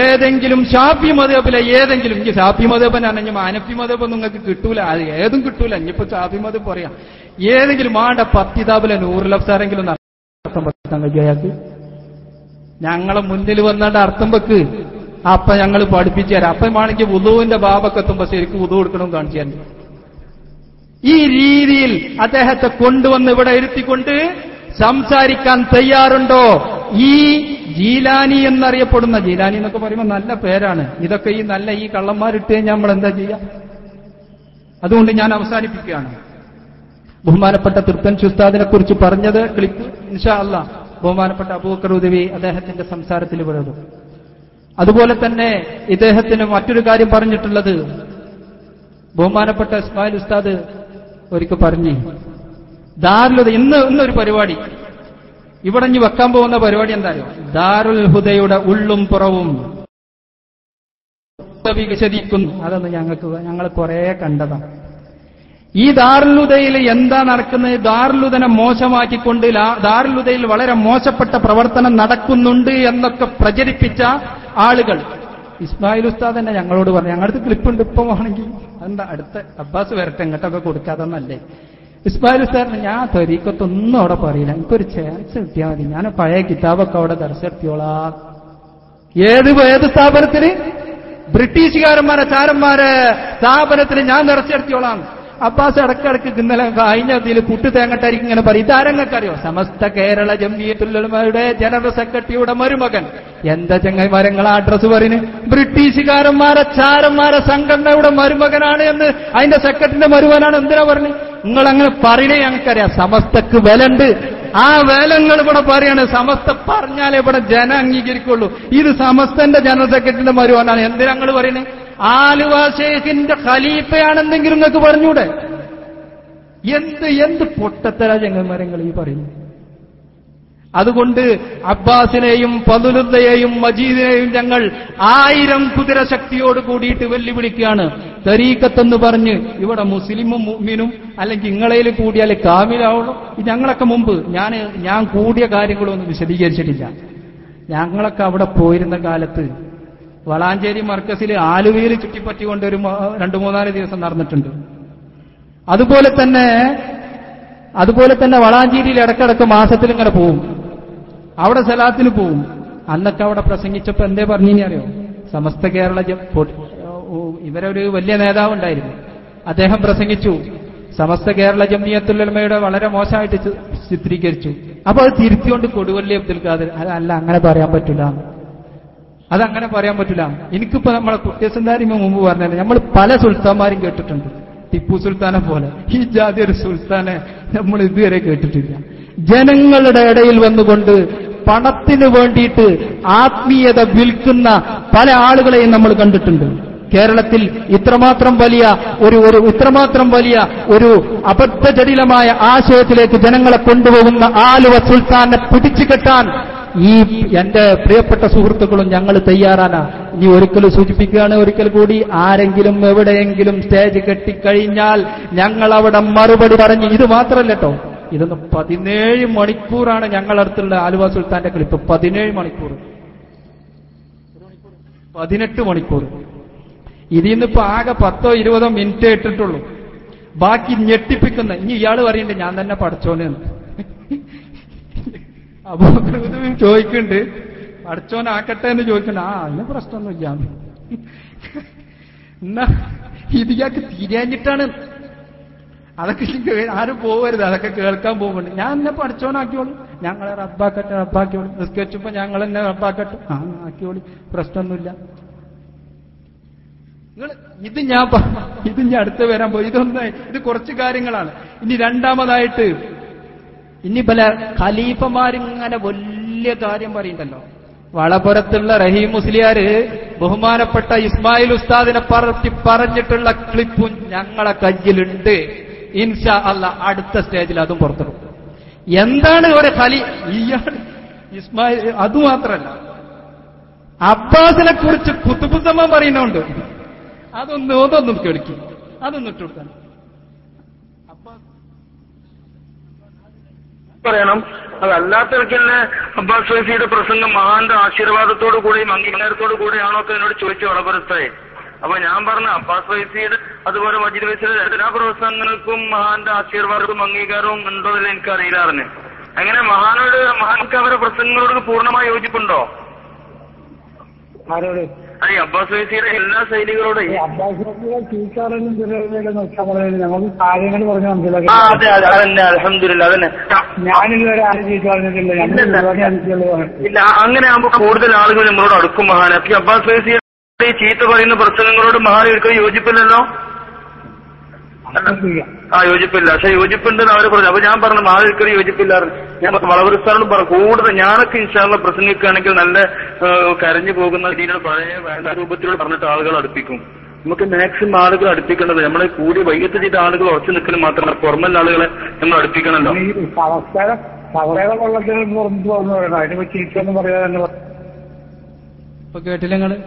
ഏതെങ്കിലും ഷാഫി മദ്ഹബിലെ ഏതെങ്കിലും, ഇനി ഷാഫി മദ്ഹബനാണ്, ഇനി ഹനഫി മദ്ഹബ് നിങ്ങൾക്ക് കിട്ടൂല, അത് ഏതും കിട്ടൂല. ഇനിയിപ്പോ ഷാഫി മദ്ഹബ് പറയാം, ഏതെങ്കിലും ആടെ പത്തിതാബിലെ നൂറുൽ അഫ്സാരെങ്കിലും അർത്ഥം വെക്കാൻ കഴിയും അയാൾക്ക്? ഞങ്ങളെ മുന്നിൽ വന്നാണ്ട് അർത്ഥം വെക്ക്, അപ്പൊ ഞങ്ങൾ പഠിപ്പിച്ചു തരാം. അപ്പമാണെങ്കിൽ വുളുവിന്റെ ബാബൊക്കെ എത്തുമ്പോ ശരിക്കും വുളു കൊടുക്കണം കാണിച്ചു തരാം. ഈ രീതിയിൽ അദ്ദേഹത്തെ കൊണ്ടുവന്ന് ഇവിടെ ഇരുത്തിക്കൊണ്ട് സംസാരിക്കാൻ തയ്യാറുണ്ടോ? ഈ ജീലാനി എന്നറിയപ്പെടുന്ന, ജീലാനി എന്നൊക്കെ പറയുമ്പോൾ നല്ല പേരാണ്. ഇതൊക്കെ ഈ കള്ളന്മാരിട്ട് കഴിഞ്ഞാൽ നമ്മൾ എന്താ ചെയ്യാം? അതുകൊണ്ട് ഞാൻ അവസാനിപ്പിക്കുകയാണ്. ബഹുമാനപ്പെട്ട തൃപ്പൻഷി ഉസ്താദിനെ കുറിച്ച് പറഞ്ഞത് ക്ലിപ്പ് ഇൻഷാ അല്ലാഹ് ബഹുമാനപ്പെട്ട അബൂബക്കർ ഉദവി അദ്ദേഹത്തിന്റെ സംസാരത്തിൽ വിടും. അതുപോലെ തന്നെ ഇദ്ദേഹത്തിന് മറ്റൊരു കാര്യം പറഞ്ഞിട്ടുള്ളത്, ബഹുമാനപ്പെട്ട ഇസ്മായിൽ ഉസ്താദ് ഒരിക്കൽ പറഞ്ഞു, ദാറുൽ ഇന്നൊരു പരിപാടി ഇവിടെ ഇനി വെക്കാൻ പോകുന്ന പരിപാടി എന്തായാലും ദാറുൽ ഹുദയുടെ ഉള്ളും പുറവും വിശദീകരിക്കുന്നു. അതൊന്ന് ഞങ്ങൾ കുറെ കണ്ടതാണ്. ഈ ദാറുൽ ഹുദയിൽ എന്താ നടക്കുന്നത്? ദാറുൽ ഹുദനെ മോശമാക്കിക്കൊണ്ട് ദാറുൽ ഹുദയിൽ വളരെ മോശപ്പെട്ട പ്രവർത്തനം നടക്കുന്നുണ്ട് എന്നൊക്കെ പ്രചരിപ്പിച്ച ആളുകൾ. ഇസ്മായിൽ ഉസ്താദ് തന്നെ ഞങ്ങളോട് പറഞ്ഞു, ഞങ്ങളുടെ ക്ലിപ്പുണ്ട്, ഇപ്പം ആണെങ്കിൽ എന്താ അടുത്ത അബ്ബാസ് വരട്ടെ ഇങ്ങോട്ടൊക്കെ കൊടുക്കാതെന്നല്ലേ. ഇസ്മായിൽ ഉസ്താദിന് ഞാൻ തരീക്കത്തൊന്നും അവിടെ പറയില്ല, എനിക്കൊരു ചാൻസ് കിട്ടിയാൽ മതി, ഞാൻ പഴയ കിതാബൊക്കെ അവിടെ ദർശെടുത്തിയോളാം. ഏത് സ്ഥാപനത്തിന്? ബ്രിട്ടീഷുകാരന്മാരെ ചാരന്മാരെ സ്ഥാപനത്തിന് ഞാൻ ദർശെടുത്തിയോളാം. അബ്ബാസ് ഇടക്കിടക്ക് ഇന്നലെ കഴിഞ്ഞ ഇതിൽ പുട്ടു തേങ്ങട്ടായിരിക്കും ഇങ്ങനെ പറയും. ഇതാരങ്ങൾക്കറിയോ? സമസ്ത കേരള ജംഇയ്യത്തുൽ ഉലമയുടെ ജനറൽ സെക്രട്ടറിയുടെ മരുമകൻ. എന്താ ചങ്ങായിമാരങ്ങൾ അഡ്രസ് പറയുന്നു? ബ്രിട്ടീഷുകാരന്മാരെ ചാരന്മാരെ സംഘടനയുടെ മരുമകനാണ് എന്ന്, അതിന്റെ സെക്രട്ടറിന്റെ മരുമകനാണ്. എന്തിനാ പറഞ്ഞു? നിങ്ങൾ അങ്ങനെ പറയണേ ഞങ്ങൾക്കറിയാം. സമസ്തക്ക് വിലണ്ട്. ആ വേലങ്ങൾ ഇവിടെ പറയാണ്. സമസ്ത പറഞ്ഞാലേ ഇവിടെ ജനം അംഗീകരിക്കുള്ളൂ. ഇത് സമസ്തന്റെ ജനറൽ സെക്രട്ടറിന്റെ മരുമകനാണ്. എന്തിനാ ഞങ്ങൾ പറയണേ? ആലുവ ശൈഖിന്റെ ഖലീഫയാണെന്നെങ്കിലും നിങ്ങൾക്ക് പറഞ്ഞൂടെ? എന്ത് പൊട്ടത്തര ചങ്ങന്മാരങ്ങൾ ഈ പറയുന്നു. അതുകൊണ്ട് അബ്ബാസിനെയും ഫളുലുള്ളയെയും മജീദിനെയും ഞങ്ങൾ 1000 കുതിരശക്തിയോട് കൂടിയിട്ട് വെല്ലുവിളിക്കുകയാണ്. തരീഖത്തെന്ന് പറഞ്ഞ് ഇവിടെ മുസ്ലിമും മുഅ്മിനും അല്ലെങ്കിൽ ഇങ്ങളയിൽ കൂടിയാൽ കാമിലാവുള്ളൂ. ഞങ്ങളൊക്കെ മുമ്പ് ഞാൻ കൂടിയ കാര്യങ്ങളൊന്നും വിശദീകരിച്ചിട്ടില്ല. ഞങ്ങളൊക്കെ അവിടെ പോയിരുന്ന കാലത്ത് വളാഞ്ചേരി മർക്കസിൽ ആലുവയിൽ ചുറ്റിപ്പറ്റിക്കൊണ്ട് ഒരു 2-3 ദിവസം നടന്നിട്ടുണ്ട്. അതുപോലെ തന്നെ വളാഞ്ചേരിയിൽ ഇടക്കിടക്ക് മാസത്തിൽ ഇങ്ങനെ പോവും. അവിടെ സലാത്തിന് പോവും. അന്നൊക്കെ അവിടെ പ്രസംഗിച്ചപ്പോ എന്തേ പറഞ്ഞിനി അറിയോ? സമസ്ത കേരള ഇവരൊരു വലിയ നേതാവുണ്ടായിരുന്നു. അദ്ദേഹം പ്രസംഗിച്ചു, സമസ്ത കേരള ജംഇയ്യത്തുൽ ഉലമയുടെ വളരെ മോശമായിട്ട് ചിത്രീകരിച്ചു. അപ്പൊ അത് തിരുത്തിക്കൊണ്ട് കൊടുവള്ളി അബ്ദുൽ ഖാദർ, അതല്ല അങ്ങനെ പറയാൻ പറ്റില്ല, അതങ്ങനെ പറയാൻ പറ്റില്ല. എനിക്കിപ്പോ നമ്മളെ കുട്ടിയസന്താരി മുമ്പ് പറഞ്ഞത്, നമ്മൾ പല സുൽത്താന്മാരും കേട്ടിട്ടുണ്ട്. ടിപ്പു സുൽത്താനെ പോലെ ഈ ജാതി ഒരു സുൽത്താനെ നമ്മൾ ഇതുവരെ കേട്ടിട്ടില്ല. ജനങ്ങളുടെ ഇടയിൽ വന്നുകൊണ്ട് പണത്തിന് വേണ്ടിയിട്ട് ആത്മീയത വിൽക്കുന്ന പല ആളുകളെയും നമ്മൾ കണ്ടിട്ടുണ്ട്. കേരളത്തിൽ ഇത്രമാത്രം വലിയ ഒരു അബദ്ധജടിലമായ ആശയത്തിലേക്ക് ജനങ്ങളെ കൊണ്ടുപോകുന്ന ആലുവ സുൽത്താനെ പിടിച്ചു കെട്ടാൻ ഈ എന്റെ പ്രിയപ്പെട്ട സുഹൃത്തുക്കളും ഞങ്ങൾ തയ്യാറാണ്. ഇനി ഒരിക്കൽ സൂചിപ്പിക്കുകയാണ്, ഒരിക്കൽ കൂടി ആരെങ്കിലും എവിടെയെങ്കിലും സ്റ്റേജ് കെട്ടിക്കഴിഞ്ഞാൽ ഞങ്ങൾ അവിടെ മറുപടി പറഞ്ഞ്, ഇത് മാത്രമല്ല കേട്ടോ, ഇതൊന്ന് 17 മണിക്കൂറാണ് ഞങ്ങളടുത്തുള്ള ആലുവ സുൽത്താന്റെ ക്ലിപ്പ്. 17 മണിക്കൂർ, 18 മണിക്കൂർ. ഇതിന്നിപ്പോ ആകെ 10-20 മിനിറ്റ് ഇട്ടിട്ടുള്ളൂ. ബാക്കി ഞെട്ടിപ്പിക്കുന്ന. ഇനി ഇയാള് പറയുന്നുണ്ട് ഞാൻ തന്നെ പഠിച്ചോനെന്ന്. അപ്പൊ ചോദിക്കുന്നുണ്ട് പഠിച്ചോനാക്കട്ടെ എന്ന് ചോദിക്കണ്ട. അതിന് പ്രശ്നമൊന്നുമില്ല. എന്നാ ഇത് ഇയാൾക്ക് തിരിയാഞ്ഞിട്ടാണ്. അതൊക്കെ ആരും പോകരുത്, അതൊക്കെ കേൾക്കാൻ പോകുന്നുണ്ട്. ഞാൻ എന്നെ പഠിച്ചോനാക്കിയോളൂ, ഞങ്ങളെ റബ്ബാക്കിയോളൂ, നിസ്കരിച്ചപ്പോ ഞങ്ങൾ എന്നെ റബ്ബാക്കട്ടെ, ആക്കിയോളൂ, പ്രശ്നമൊന്നുമില്ല. ഇത് ഞാൻ അടുത്ത് വരാൻ പോയി. ഇത് കുറച്ച് കാര്യങ്ങളാണ്. ഇനി രണ്ടാമതായിട്ട് ഇനി പല ഖലീഫമാരിങ്ങനെ വലിയ കാര്യം പറയുന്നുണ്ടല്ലോ. വളപുരത്തുള്ള റഹീം മുസ്ലിയാര് ബഹുമാനപ്പെട്ട ഇസ്മായിൽ ഉസ്താദിനെ പറഞ്ഞിട്ടുള്ള ക്ലിപ്പും ഞങ്ങളെ കയ്യിലുണ്ട്. ഇൻഷാ അല്ലാഹ് അടുത്ത സ്റ്റേജിൽ അതും പുറത്തിടും. എന്താണ് ഒരു ഇയാൾ ഇസ്മായിൽ? അതുമാത്രല്ല, അബ്ബാസിനെ കുറിച്ച് കുത്തുബുസ്സമാൻ പറയുന്നുണ്ട്. അതൊന്നും കേൾക്കും, അതൊന്നും ഇട്ടുകൊടുക്കാൻ പറയണം. അതല്ലാത്തവർക്കെന്നെ അബ്ബാസ് ഫൈസിയുടെ പ്രസംഗം മഹാന്റെ ആശീർവാദത്തോടു കൂടിയും അംഗീകാരത്തോടു കൂടിയാണോ ഒക്കെ എന്നോട് ചോദിച്ചു വളപുരത്തായി. അപ്പൊ ഞാൻ പറഞ്ഞ അബ്ബാസ് ഫൈസിയുടെ അതുപോലെ മജീദ് ഫൈസിയുടെ എല്ലാ പ്രസംഗങ്ങൾക്കും മഹാന്റെ ആശീർവാദവും അംഗീകാരവും ഉണ്ടോ എന്ന് എനിക്കറിയില്ലായിരുന്നു. അങ്ങനെ മഹാൻക്ക് അവരുടെ പ്രസംഗങ്ങളോട് പൂർണ്ണമായി യോജിപ്പുണ്ടോ? ആരോട്? അതെ, അബ്ബാസ് ഫൈസിയുടെ എല്ലാ ശൈലികളോടും. ഞങ്ങൾക്ക് കാര്യങ്ങൾ പറഞ്ഞു മനസ്സിലാക്കി. അതെ അതെ, അതന്നെ, അൽഹംദുലില്ലാ, അതന്നെ. ഞാനിതുവരെ ആരും ചീത്ത പറഞ്ഞിട്ടില്ല. ഇല്ല, അങ്ങനെ ആകുമ്പോൾ കൂടുതൽ ആളുകൾ നമ്മളോട് അടുക്കും മഹാൻ. അപ്പൊ അബ്ബാസ് ഫൈസിയുടെ ചീത്ത പറയുന്ന പ്രസംഗങ്ങളോട് മഹാൻ ഒരിക്കലും യോജിപ്പില്ലല്ലോ. യോജിപ്പില്ല. പക്ഷെ യോജിപ്പുണ്ടെന്ന് അവർ പറഞ്ഞു. അപ്പൊ ഞാൻ പറഞ്ഞു മഹാൻ ഒരിക്കലും യോജിപ്പില്ലായിരുന്നു. ഞാൻ വളപുരസ്ഥാനോട് പറഞ്ഞു കൂടുതൽ ഞാനൊക്കെ ഇൻഷാല്ലാഹ് പ്രസംഗിക്കുകയാണെങ്കിൽ നല്ല കരഞ്ഞു പോകുന്ന രീതിയിൽ പഴയ രൂപത്തിലൂടെ പറഞ്ഞിട്ട് ആളുകൾ അടുപ്പിക്കും. നമുക്ക് മാക്സിമം ആളുകൾ അടുപ്പിക്കേണ്ടത് നമ്മളെ കൂടി വൈകിട്ട് ചെയ്ത ആളുകൾ ഉറച്ചു നിൽക്കലും മാത്രമല്ല, പുറമല്ല ആളുകളെ നമ്മൾ അടുപ്പിക്കണല്ലോ. ഇപ്പൊ കേട്ടില്ല നിങ്ങള്?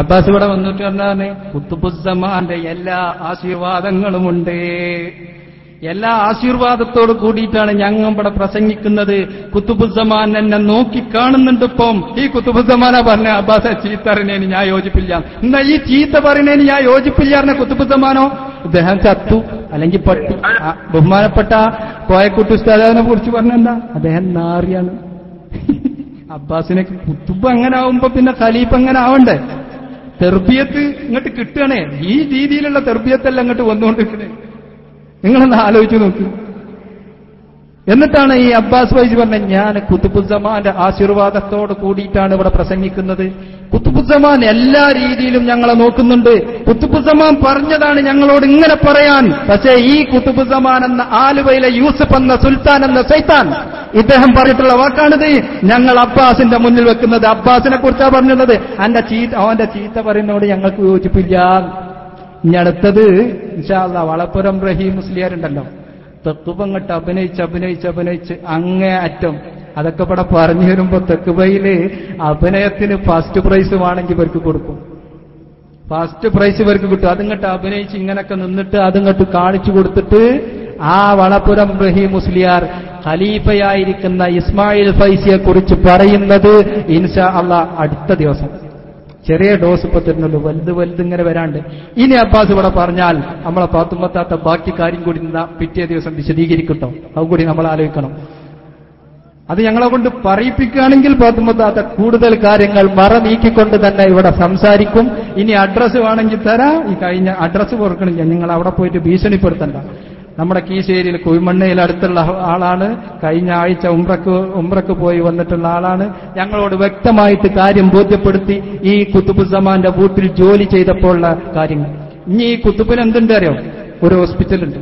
അബ്ബാസ് ഇവിടെ വന്നിട്ട് പറഞ്ഞാൽ കുത്തുബുസ്സമാന്റെ എല്ലാ ആശീർവാദങ്ങളുമുണ്ട്. എല്ലാ ആശീർവാദത്തോട് കൂടിയിട്ടാണ് ഞങ്ങൾ ഇവിടെ പ്രസംഗിക്കുന്നത്. കുത്തുബുസ്സമാൻ എന്നെ നോക്കിക്കാണുന്നുണ്ട്. ഇപ്പം ഈ കുത്തുബുസ്സമാനാ പറഞ്ഞ അബ്ബാസെ ചീത്ത അറിഞ്ഞേന് ഞാൻ യോജിപ്പില്ല. എന്നാ ഈ ചീത്ത പറയുന്നതിന് ഞാൻ യോജിപ്പില്ല പറഞ്ഞ കുത്തുബുസ്സമാനോ അദ്ദേഹം ചത്തു അല്ലെങ്കിൽ പട്ടി. ബഹുമാനപ്പെട്ട കോയക്കുട്ടി ഉസ്താദിനെ കുറിച്ച് പറഞ്ഞെന്താ? അദ്ദേഹം നാറിയാണ്. അബ്ബാസിനെ കുത്തുബ് അങ്ങനെ ആവുമ്പോ പിന്നെ ഖലീഫ അങ്ങനെ ആവണ്ടേ? തെർബിയത്ത് ഇങ്ങോട്ട് കിട്ടുകയാണേ. ഈ രീതിയിലുള്ള തെർബിയത്തല്ല ഇങ്ങോട്ട് വന്നുകൊണ്ടിരിക്കണേ. നിങ്ങളൊന്ന് ആലോചിച്ച് നോക്കൂ. എന്നിട്ടാണ് ഈ അബ്ബാസ് ഫൈസി പറഞ്ഞ ഞാൻ കുത്തുബുസ്സമാന്റെ ആശീർവാദത്തോട് കൂടിയിട്ടാണ് ഇവിടെ പ്രസംഗിക്കുന്നത്. കുത്തുബുസ്സമാൻ എല്ലാ രീതിയിലും ഞങ്ങളെ നോക്കുന്നുണ്ട്. കുത്തുബുസ്സമാൻ പറഞ്ഞതാണ് ഞങ്ങളോട് ഇങ്ങനെ പറയാൻ. പക്ഷേ ഈ കുത്തുബുസ്സമാൻ എന്ന ആലുവയിലെ യൂസഫ് എന്ന സുൽത്താൻ എന്ന സൈത്താൻ ഇദ്ദേഹം പറഞ്ഞിട്ടുള്ള വാക്കാണിത്. ഞങ്ങൾ അബ്ബാസിന്റെ മുന്നിൽ വെക്കുന്നത് അബ്ബാസിനെ കുറിച്ചാണ് പറഞ്ഞിട്ടുള്ളത്. അവന്റെ ചീത്ത പറയുന്നതോട് ഞങ്ങൾക്ക് യോജിപ്പില്ല. ഇനി അടുത്തത് ഇൻഷാ അല്ലാഹ് വളപുരം റഹീം മുസ്ലിയാരുണ്ടല്ലോ, തെക്കുബങ്ങട്ട് അഭിനയിച്ച് അങ്ങേ അറ്റം. അതൊക്കെ ഇവിടെ പറഞ്ഞു വരുമ്പോ തെക്കുബയില് അഭിനയത്തിന് ഫസ്റ്റ് പ്രൈസ് വേണമെങ്കിൽ ഇവർക്ക് കൊടുക്കും. ഫസ്റ്റ് പ്രൈസ് ഇവർക്ക് കിട്ടും. അതിങ്ങോട്ട് അഭിനയിച്ച് ഇങ്ങനൊക്കെ നിന്നിട്ട് അതിങ്ങോട്ട് കാണിച്ചു കൊടുത്തിട്ട് ആ വളപുരം റഹീം മുസ്ലിയാർ ഖലീഫയായിരിക്കുന്ന ഇസ്മായിൽ ഫൈസിയെ കുറിച്ച് പറയുന്നത് ഇൻഷാ അല്ലാഹ് അടുത്ത ദിവസം. ചെറിയ ഡോസ് ഇപ്പൊ തരുന്നുള്ളൂ, വലുത് ഇങ്ങനെ വരാണ്ട്. ഇനി അബ്ബാസ് ഇവിടെ പറഞ്ഞാൽ നമ്മളെ പാത്തുമ്പത്താത്ത ബാക്കി കാര്യം കൂടി പിറ്റേ ദിവസം വിശദീകരിക്കട്ടോ, അതും കൂടി നമ്മൾ ആലോചിക്കണം. അത് ഞങ്ങളെ കൊണ്ട് പറയിപ്പിക്കുകയാണെങ്കിൽ പാത്തുമ്പത്താത്ത കൂടുതൽ കാര്യങ്ങൾ മറ നീക്കിക്കൊണ്ട് തന്നെ ഇവിടെ സംസാരിക്കും. ഇനി അഡ്രസ്സ് വേണമെങ്കിൽ തരാം. ഈ കഴിഞ്ഞ അഡ്രസ്സ് കൊടുക്കണില്ല, നിങ്ങൾ അവിടെ പോയിട്ട് ഭീഷണിപ്പെടുത്തണ്ട. നമ്മുടെ കീശേരിയിൽ കുഴിമണ്ണയിൽ അടുത്തുള്ള ആളാണ്. കഴിഞ്ഞ ആഴ്ച ഉംറക്ക് പോയി വന്നിട്ടുള്ള ആളാണ്. ഞങ്ങളോട് വ്യക്തമായിട്ട് കാര്യം ബോധ്യപ്പെടുത്തി. ഈ കുത്തുബുസ്സമാന്റെ വീട്ടിൽ ജോലി ചെയ്തപ്പോഴുള്ള കാര്യങ്ങൾ. ഇനി ഈ കുത്തുബിന് എന്തുണ്ട് അറിയോ? ഒരു ഹോസ്പിറ്റലുണ്ട്.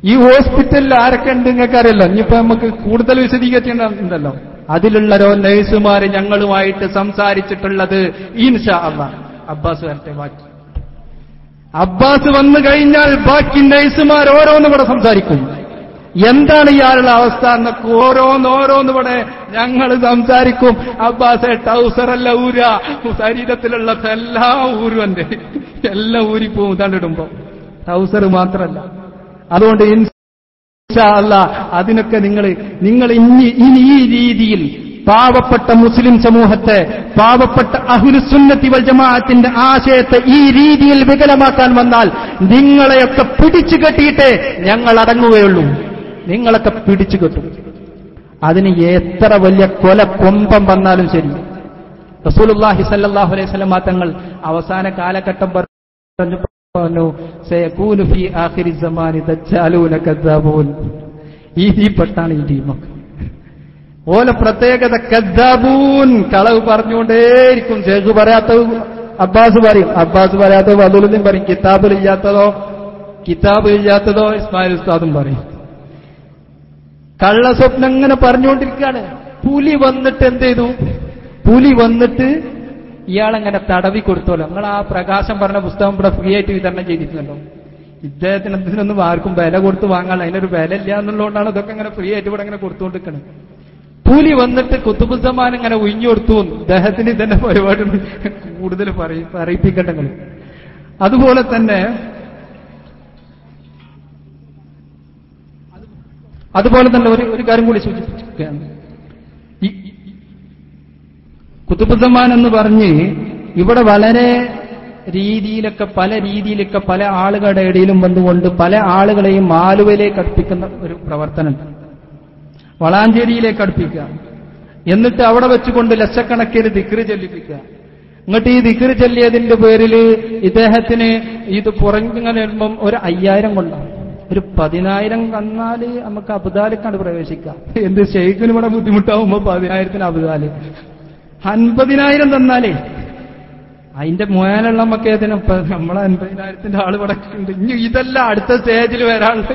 ഈ ഹോസ്പിറ്റലിൽ ആരൊക്കെ ഉണ്ട് നിങ്ങൾക്ക് അറിയല്ലോ. ഇനിയിപ്പോ നമുക്ക് കൂടുതൽ വിശദീകരിക്കേണ്ടതുണ്ടല്ലോ. അതിലുള്ള നഴ്സുമാര് ഞങ്ങളുമായിട്ട് സംസാരിച്ചിട്ടുള്ളത് ഇൻഷാ അല്ലാഹ് അബ്ബാസ് വരട്ടെ. ബാക്കി അബ്ബാസ് വന്നു കഴിഞ്ഞാൽ ബാക്കി നഴ്സുമാർ ഓരോന്നും ഇവിടെ സംസാരിക്കും. എന്താണ് ഇയാളുടെ അവസ്ഥ എന്നൊക്കെ ഓരോന്ന് ഇവിടെ ഞങ്ങൾ സംസാരിക്കും. അബ്ബാസെ ടൗസറല്ല ഊര, ശരീരത്തിലുള്ള എല്ലാ ഊരുവന്റെ എല്ലാം ഊരിപ്പോവും തണ്ടിടുമ്പോ. ടൗസർ മാത്രമല്ല. അതുകൊണ്ട് ഇൻഷാ അല്ലാഹ് അതിനൊക്കെ നിങ്ങൾ ഇനി ഈ രീതിയിൽ പാവപ്പെട്ട മുസ്ലിം സമൂഹത്തെ, പാവപ്പെട്ട അഹ്ലുസുന്നത്തി വൽ ജമാഅത്തിന്റെ ആശയത്തെ ഈ രീതിയിൽ വികലമാക്കാൻ വന്നാൽ നിങ്ങളെയൊക്കെ പിടിച്ചു കെട്ടിയിട്ടേ ഞങ്ങൾ അടങ്ങുകയുള്ളൂ. നിങ്ങളൊക്കെ പിടിച്ചു കെട്ടും. അതിന് എത്ര വലിയ കൊമ്പം വന്നാലും ശരി. റസൂലുള്ളാഹി സ്വല്ലല്ലാഹു അലൈഹി വസല്ലം തങ്ങൾ അവസാന കാലഘട്ടം പറഞ്ഞു, സയകൂനു ഫീ ആഖിരി സമാനി ദജ്ജാലൂന കദ്ദാബൂൻ. ഈ പെട്ടാണ് ഈ ടീമൊക്കെ. ഓല പ്രത്യേകത കദ്ദാബൂൻ, കളവ് പറഞ്ഞുകൊണ്ടേയിരിക്കും. ശേഖ് പറയാത്തത് അബ്ബാസ് പറയും, അബ്ബാസ് പറയാത്തത് വദുലുദ്ദീൻ പറയും, കിതാബ് ഇല്ലാത്തതോ ഇസ്മായിൽ ഉസ്താദും പറയും. കള്ളസ്വപ്നം ഇങ്ങനെ പറഞ്ഞുകൊണ്ടിരിക്കുകയാണ്. പുലി വന്നിട്ട് എന്ത് ചെയ്തു? പുലി വന്നിട്ട് ഇയാളെങ്ങനെ തടവി കൊടുത്തോലോ. നിങ്ങൾ ആ പ്രകാശം പറഞ്ഞ പുസ്തകം ഇവിടെ ഫ്രീ ആയിട്ട് വിതരണം ചെയ്തിട്ടുണ്ടല്ലോ. ഇദ്ദേഹത്തിന് ഇതിനൊന്നും ആർക്കും വില കൊടുത്ത് വാങ്ങാൻ അതിനൊരു വില ഇല്ല എന്നുള്ളതുകൊണ്ടാണ് ഇതൊക്കെ ഇങ്ങനെ ഫ്രീ ആയിട്ട് ഇവിടെ ഇങ്ങനെ കൊടുത്തുകൊണ്ടിരിക്കുന്നത്. പുലി വന്നിട്ട് കുത്തുബുസ്സമാൻ ഇങ്ങനെ ഒഴിഞ്ഞു കൊടുത്തു. ഇദ്ദേഹത്തിന് ഇതന്നെ പരിപാടി കൂടുതൽ പറയിപ്പിക്കണ്ടെങ്കിൽ. അതുപോലെ തന്നെ ഒരു കാര്യം കൂടി സൂചിപ്പിക്കുകയാണ്. കുത്തുബുസ്സമാൻ എന്ന് പറഞ്ഞ് ഇവിടെ വളരെ രീതിയിലൊക്കെ പല ആളുകളുടെ ഇടയിലും വന്നുകൊണ്ട് പല ആളുകളെയും ആലുവയിലേക്ക് അടുപ്പിക്കുന്ന ഒരു പ്രവർത്തനം, വളാഞ്ചേരിയിലേക്ക് അടുപ്പിക്കുക. എന്നിട്ട് അവിടെ വെച്ചുകൊണ്ട് ലക്ഷക്കണക്കിന് ദിക്റ് ചൊല്ലിപ്പിക്കുക. എന്നിട്ട് ഈ ദിക്റ് ചൊല്ലിയതിന്റെ പേരിൽ ഇദ്ദേഹത്തിന് ഇത് പുറങ്ങിങ്ങനെ വരുമ്പം ഒരു 5000 കൊണ്ടാണ്. ഒരു 10000 തന്നാല് നമുക്ക് അബ്ദാലിക്കാണ് പ്രവേശിക്കാം. എന്ത് ഷെയ്ഖിന് ഇവിടെ ബുദ്ധിമുട്ടാവുമ്പോ 10000 അബ്ദാല്, 50000 തന്നാലേ അതിന്റെ മുയാലുള്ള നമുക്ക് ഏതിനും നമ്മളെ 50000 ആള് ഇവിടെ ഉണ്ട്. ഇനി ഇതല്ല അടുത്ത സ്റ്റേജിൽ വരാനുള്ളത്.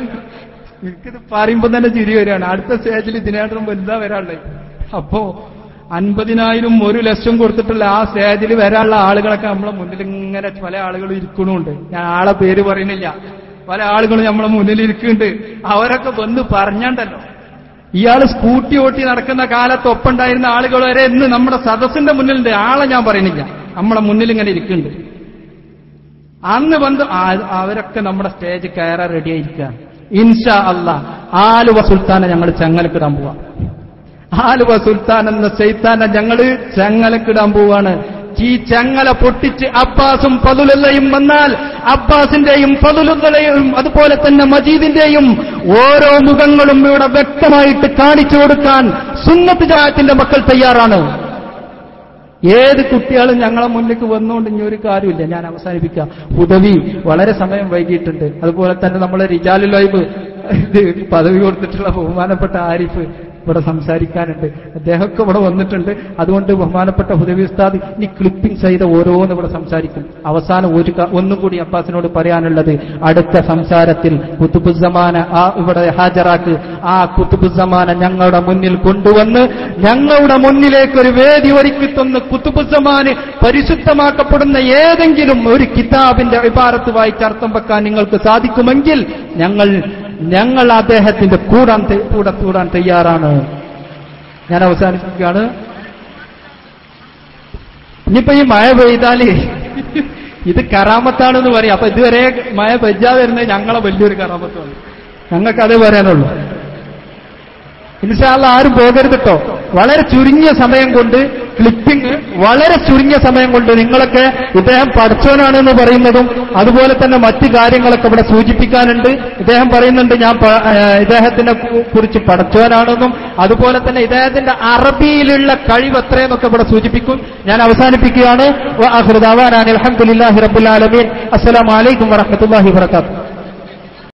എനിക്കിത് പറയുമ്പോ തന്നെ ചിരി വരികയാണ്. അടുത്ത സ്റ്റേജിൽ ഇതിനേറ്റവും വലുതാ വരാനുള്ളത്. അപ്പോ 50000 1 ലക്ഷം കൊടുത്തിട്ടുള്ള ആ സ്റ്റേജിൽ വരാനുള്ള ആളുകളൊക്കെ നമ്മളെ മുന്നിൽ ഇങ്ങനെ പല ആളുകളും ഇരിക്കണുണ്ട്. ഞാൻ ആളെ പേര് പറയുന്നില്ല. പല ആളുകളും നമ്മളെ മുന്നിൽ ഇരിക്കുന്നുണ്ട്. അവരൊക്കെ വന്ന് പറഞ്ഞണ്ടല്ലോ. ഇയാള് സ്കൂട്ടി ഓട്ടി നടക്കുന്ന കാലത്ത് ഒപ്പുണ്ടായിരുന്ന ആളുകൾ വരെ ഇന്ന് നമ്മുടെ സദസ്സിന്റെ മുന്നിലുണ്ട്. ആളെ ഞാൻ പറയുന്നില്ല, നമ്മളെ മുന്നിൽ ഇങ്ങനെ ഇരിക്കുന്നുണ്ട്. അന്ന് വന്ന് അവരൊക്കെ നമ്മുടെ സ്റ്റേജ് കയറാൻ റെഡിയായിരിക്കുക. ഇൻഷാ അല്ലാഹ് ആലുവ സുൽത്താനെ ഞങ്ങൾ ചങ്ങലക്കിടാൻ പോവാ. ആലുവ സുൽത്താൻ എന്ന ശൈത്താനെ ഞങ്ങള് ചങ്ങലക്കിടാൻ പോവാണ്. ഈ ചങ്ങല പൊട്ടിച്ച് അബ്ബാസും ഫളുലുള്ളയും വന്നാൽ അബ്ബാസിന്റെയും ഫളുലുള്ളയും അതുപോലെ തന്നെ മജീദിന്റെയും ഓരോ മുഖങ്ങളും ഇവിടെ വ്യക്തമായിട്ട് കാണിച്ചു കൊടുക്കാൻ സുന്നത്ത് ജമാഅത്തിന്റെ മക്കൾ തയ്യാറാണ്. ഏത് കുട്ടികളും ഞങ്ങളെ മുന്നിലേക്ക് വന്നുകൊണ്ട് ഇനി ഒരു കാര്യമില്ല. ഞാൻ അവസാനിപ്പിക്കാം. ഹുദവി വളരെ സമയം വൈകിയിട്ടുണ്ട്. അതുപോലെ തന്നെ നമ്മളെ റിജാലുൽ ഗൈബ് പദവി കൊടുത്തിട്ടുള്ള ബഹുമാനപ്പെട്ട ആരിഫ് ഇവിടെ സംസാരിക്കാനുണ്ട്. അദ്ദേഹമൊക്കെ ഇവിടെ വന്നിട്ടുണ്ട്. അതുകൊണ്ട് ബഹുമാനപ്പെട്ട ഹുദവി ഉസ്താദ് ഇനി ക്ലിപ്പിംഗ് ചെയ്ത ഓരോന്ന് ഇവിടെ സംസാരിക്കും. അവസാനം ഒന്നും കൂടി അബ്ബാസിനോട് പറയാനുള്ളത്, അടുത്ത സംസാരത്തിൽ കുത്തുബുസ്സമാന ഇവിടെ ഹാജരാക്ക്. ആ കുത്തുബുസ്സമാന ഞങ്ങളുടെ മുന്നിൽ കൊണ്ടുവന്ന് ഞങ്ങളുടെ മുന്നിലേക്ക് ഒരു വേദി ഒരുക്കി തന്ന് കുത്തുബുസ്സമാന് പരിശുദ്ധമാക്കപ്പെടുന്ന ഏതെങ്കിലും ഒരു കിതാബിന്റെ ഇബാറത്ത് വായിച്ച് അർത്ഥം വെക്കാൻ നിങ്ങൾക്ക് സാധിക്കുമെങ്കിൽ ഞങ്ങൾ അദ്ദേഹത്തിന്റെ കൂടെ കൂടാൻ തയ്യാറാണ്. ഞാൻ അവസാനിപ്പിക്കുകയാണ്. ഇനിയിപ്പോ ഈ മഴ പെയ്താല് ഇത് കറാമത്താണെന്ന് പറയും. അപ്പൊ ഇതുവരെ മഴ പെയ്യാതെ വരുന്നത് ഞങ്ങളെ വലിയൊരു കറാമത്താണ്. ഞങ്ങൾക്ക് അതേ പറയാനുള്ളൂ. ഇൻഷാ അല്ലാഹ് ആരും പോകരുത് കേട്ടോ. വളരെ ചുരുങ്ങിയ സമയം കൊണ്ട് ക്ലിപ്പിംഗ്, വളരെ ചുരുങ്ങിയ സമയം കൊണ്ട് നിങ്ങളൊക്കെ ഇദ്ദേഹം പഠിച്ചവനാണെന്ന് പറയുന്നതും അതുപോലെ തന്നെ മറ്റു കാര്യങ്ങളൊക്കെ ഇവിടെ സൂചിപ്പിക്കാനുണ്ട്. ഇദ്ദേഹം പറയുന്നുണ്ട് ഞാൻ ഇദ്ദേഹത്തിനെ കുറിച്ച് പഠിച്ചവനാണെന്നും അതുപോലെ തന്നെ ഇദ്ദേഹത്തിന്റെ അറബിയിലുള്ള കഴിവ് എത്രയെന്നൊക്കെ ഇവിടെ സൂചിപ്പിക്കും. ഞാൻ അവസാനിപ്പിക്കുകയാണ്. അൽഹംദുലില്ലാഹി റബ്ബിൽ ആലമീൻ. അസ്സലാമു അലൈക്കും വറഹ്മത്തുള്ളാഹി വബറകാതുഹു.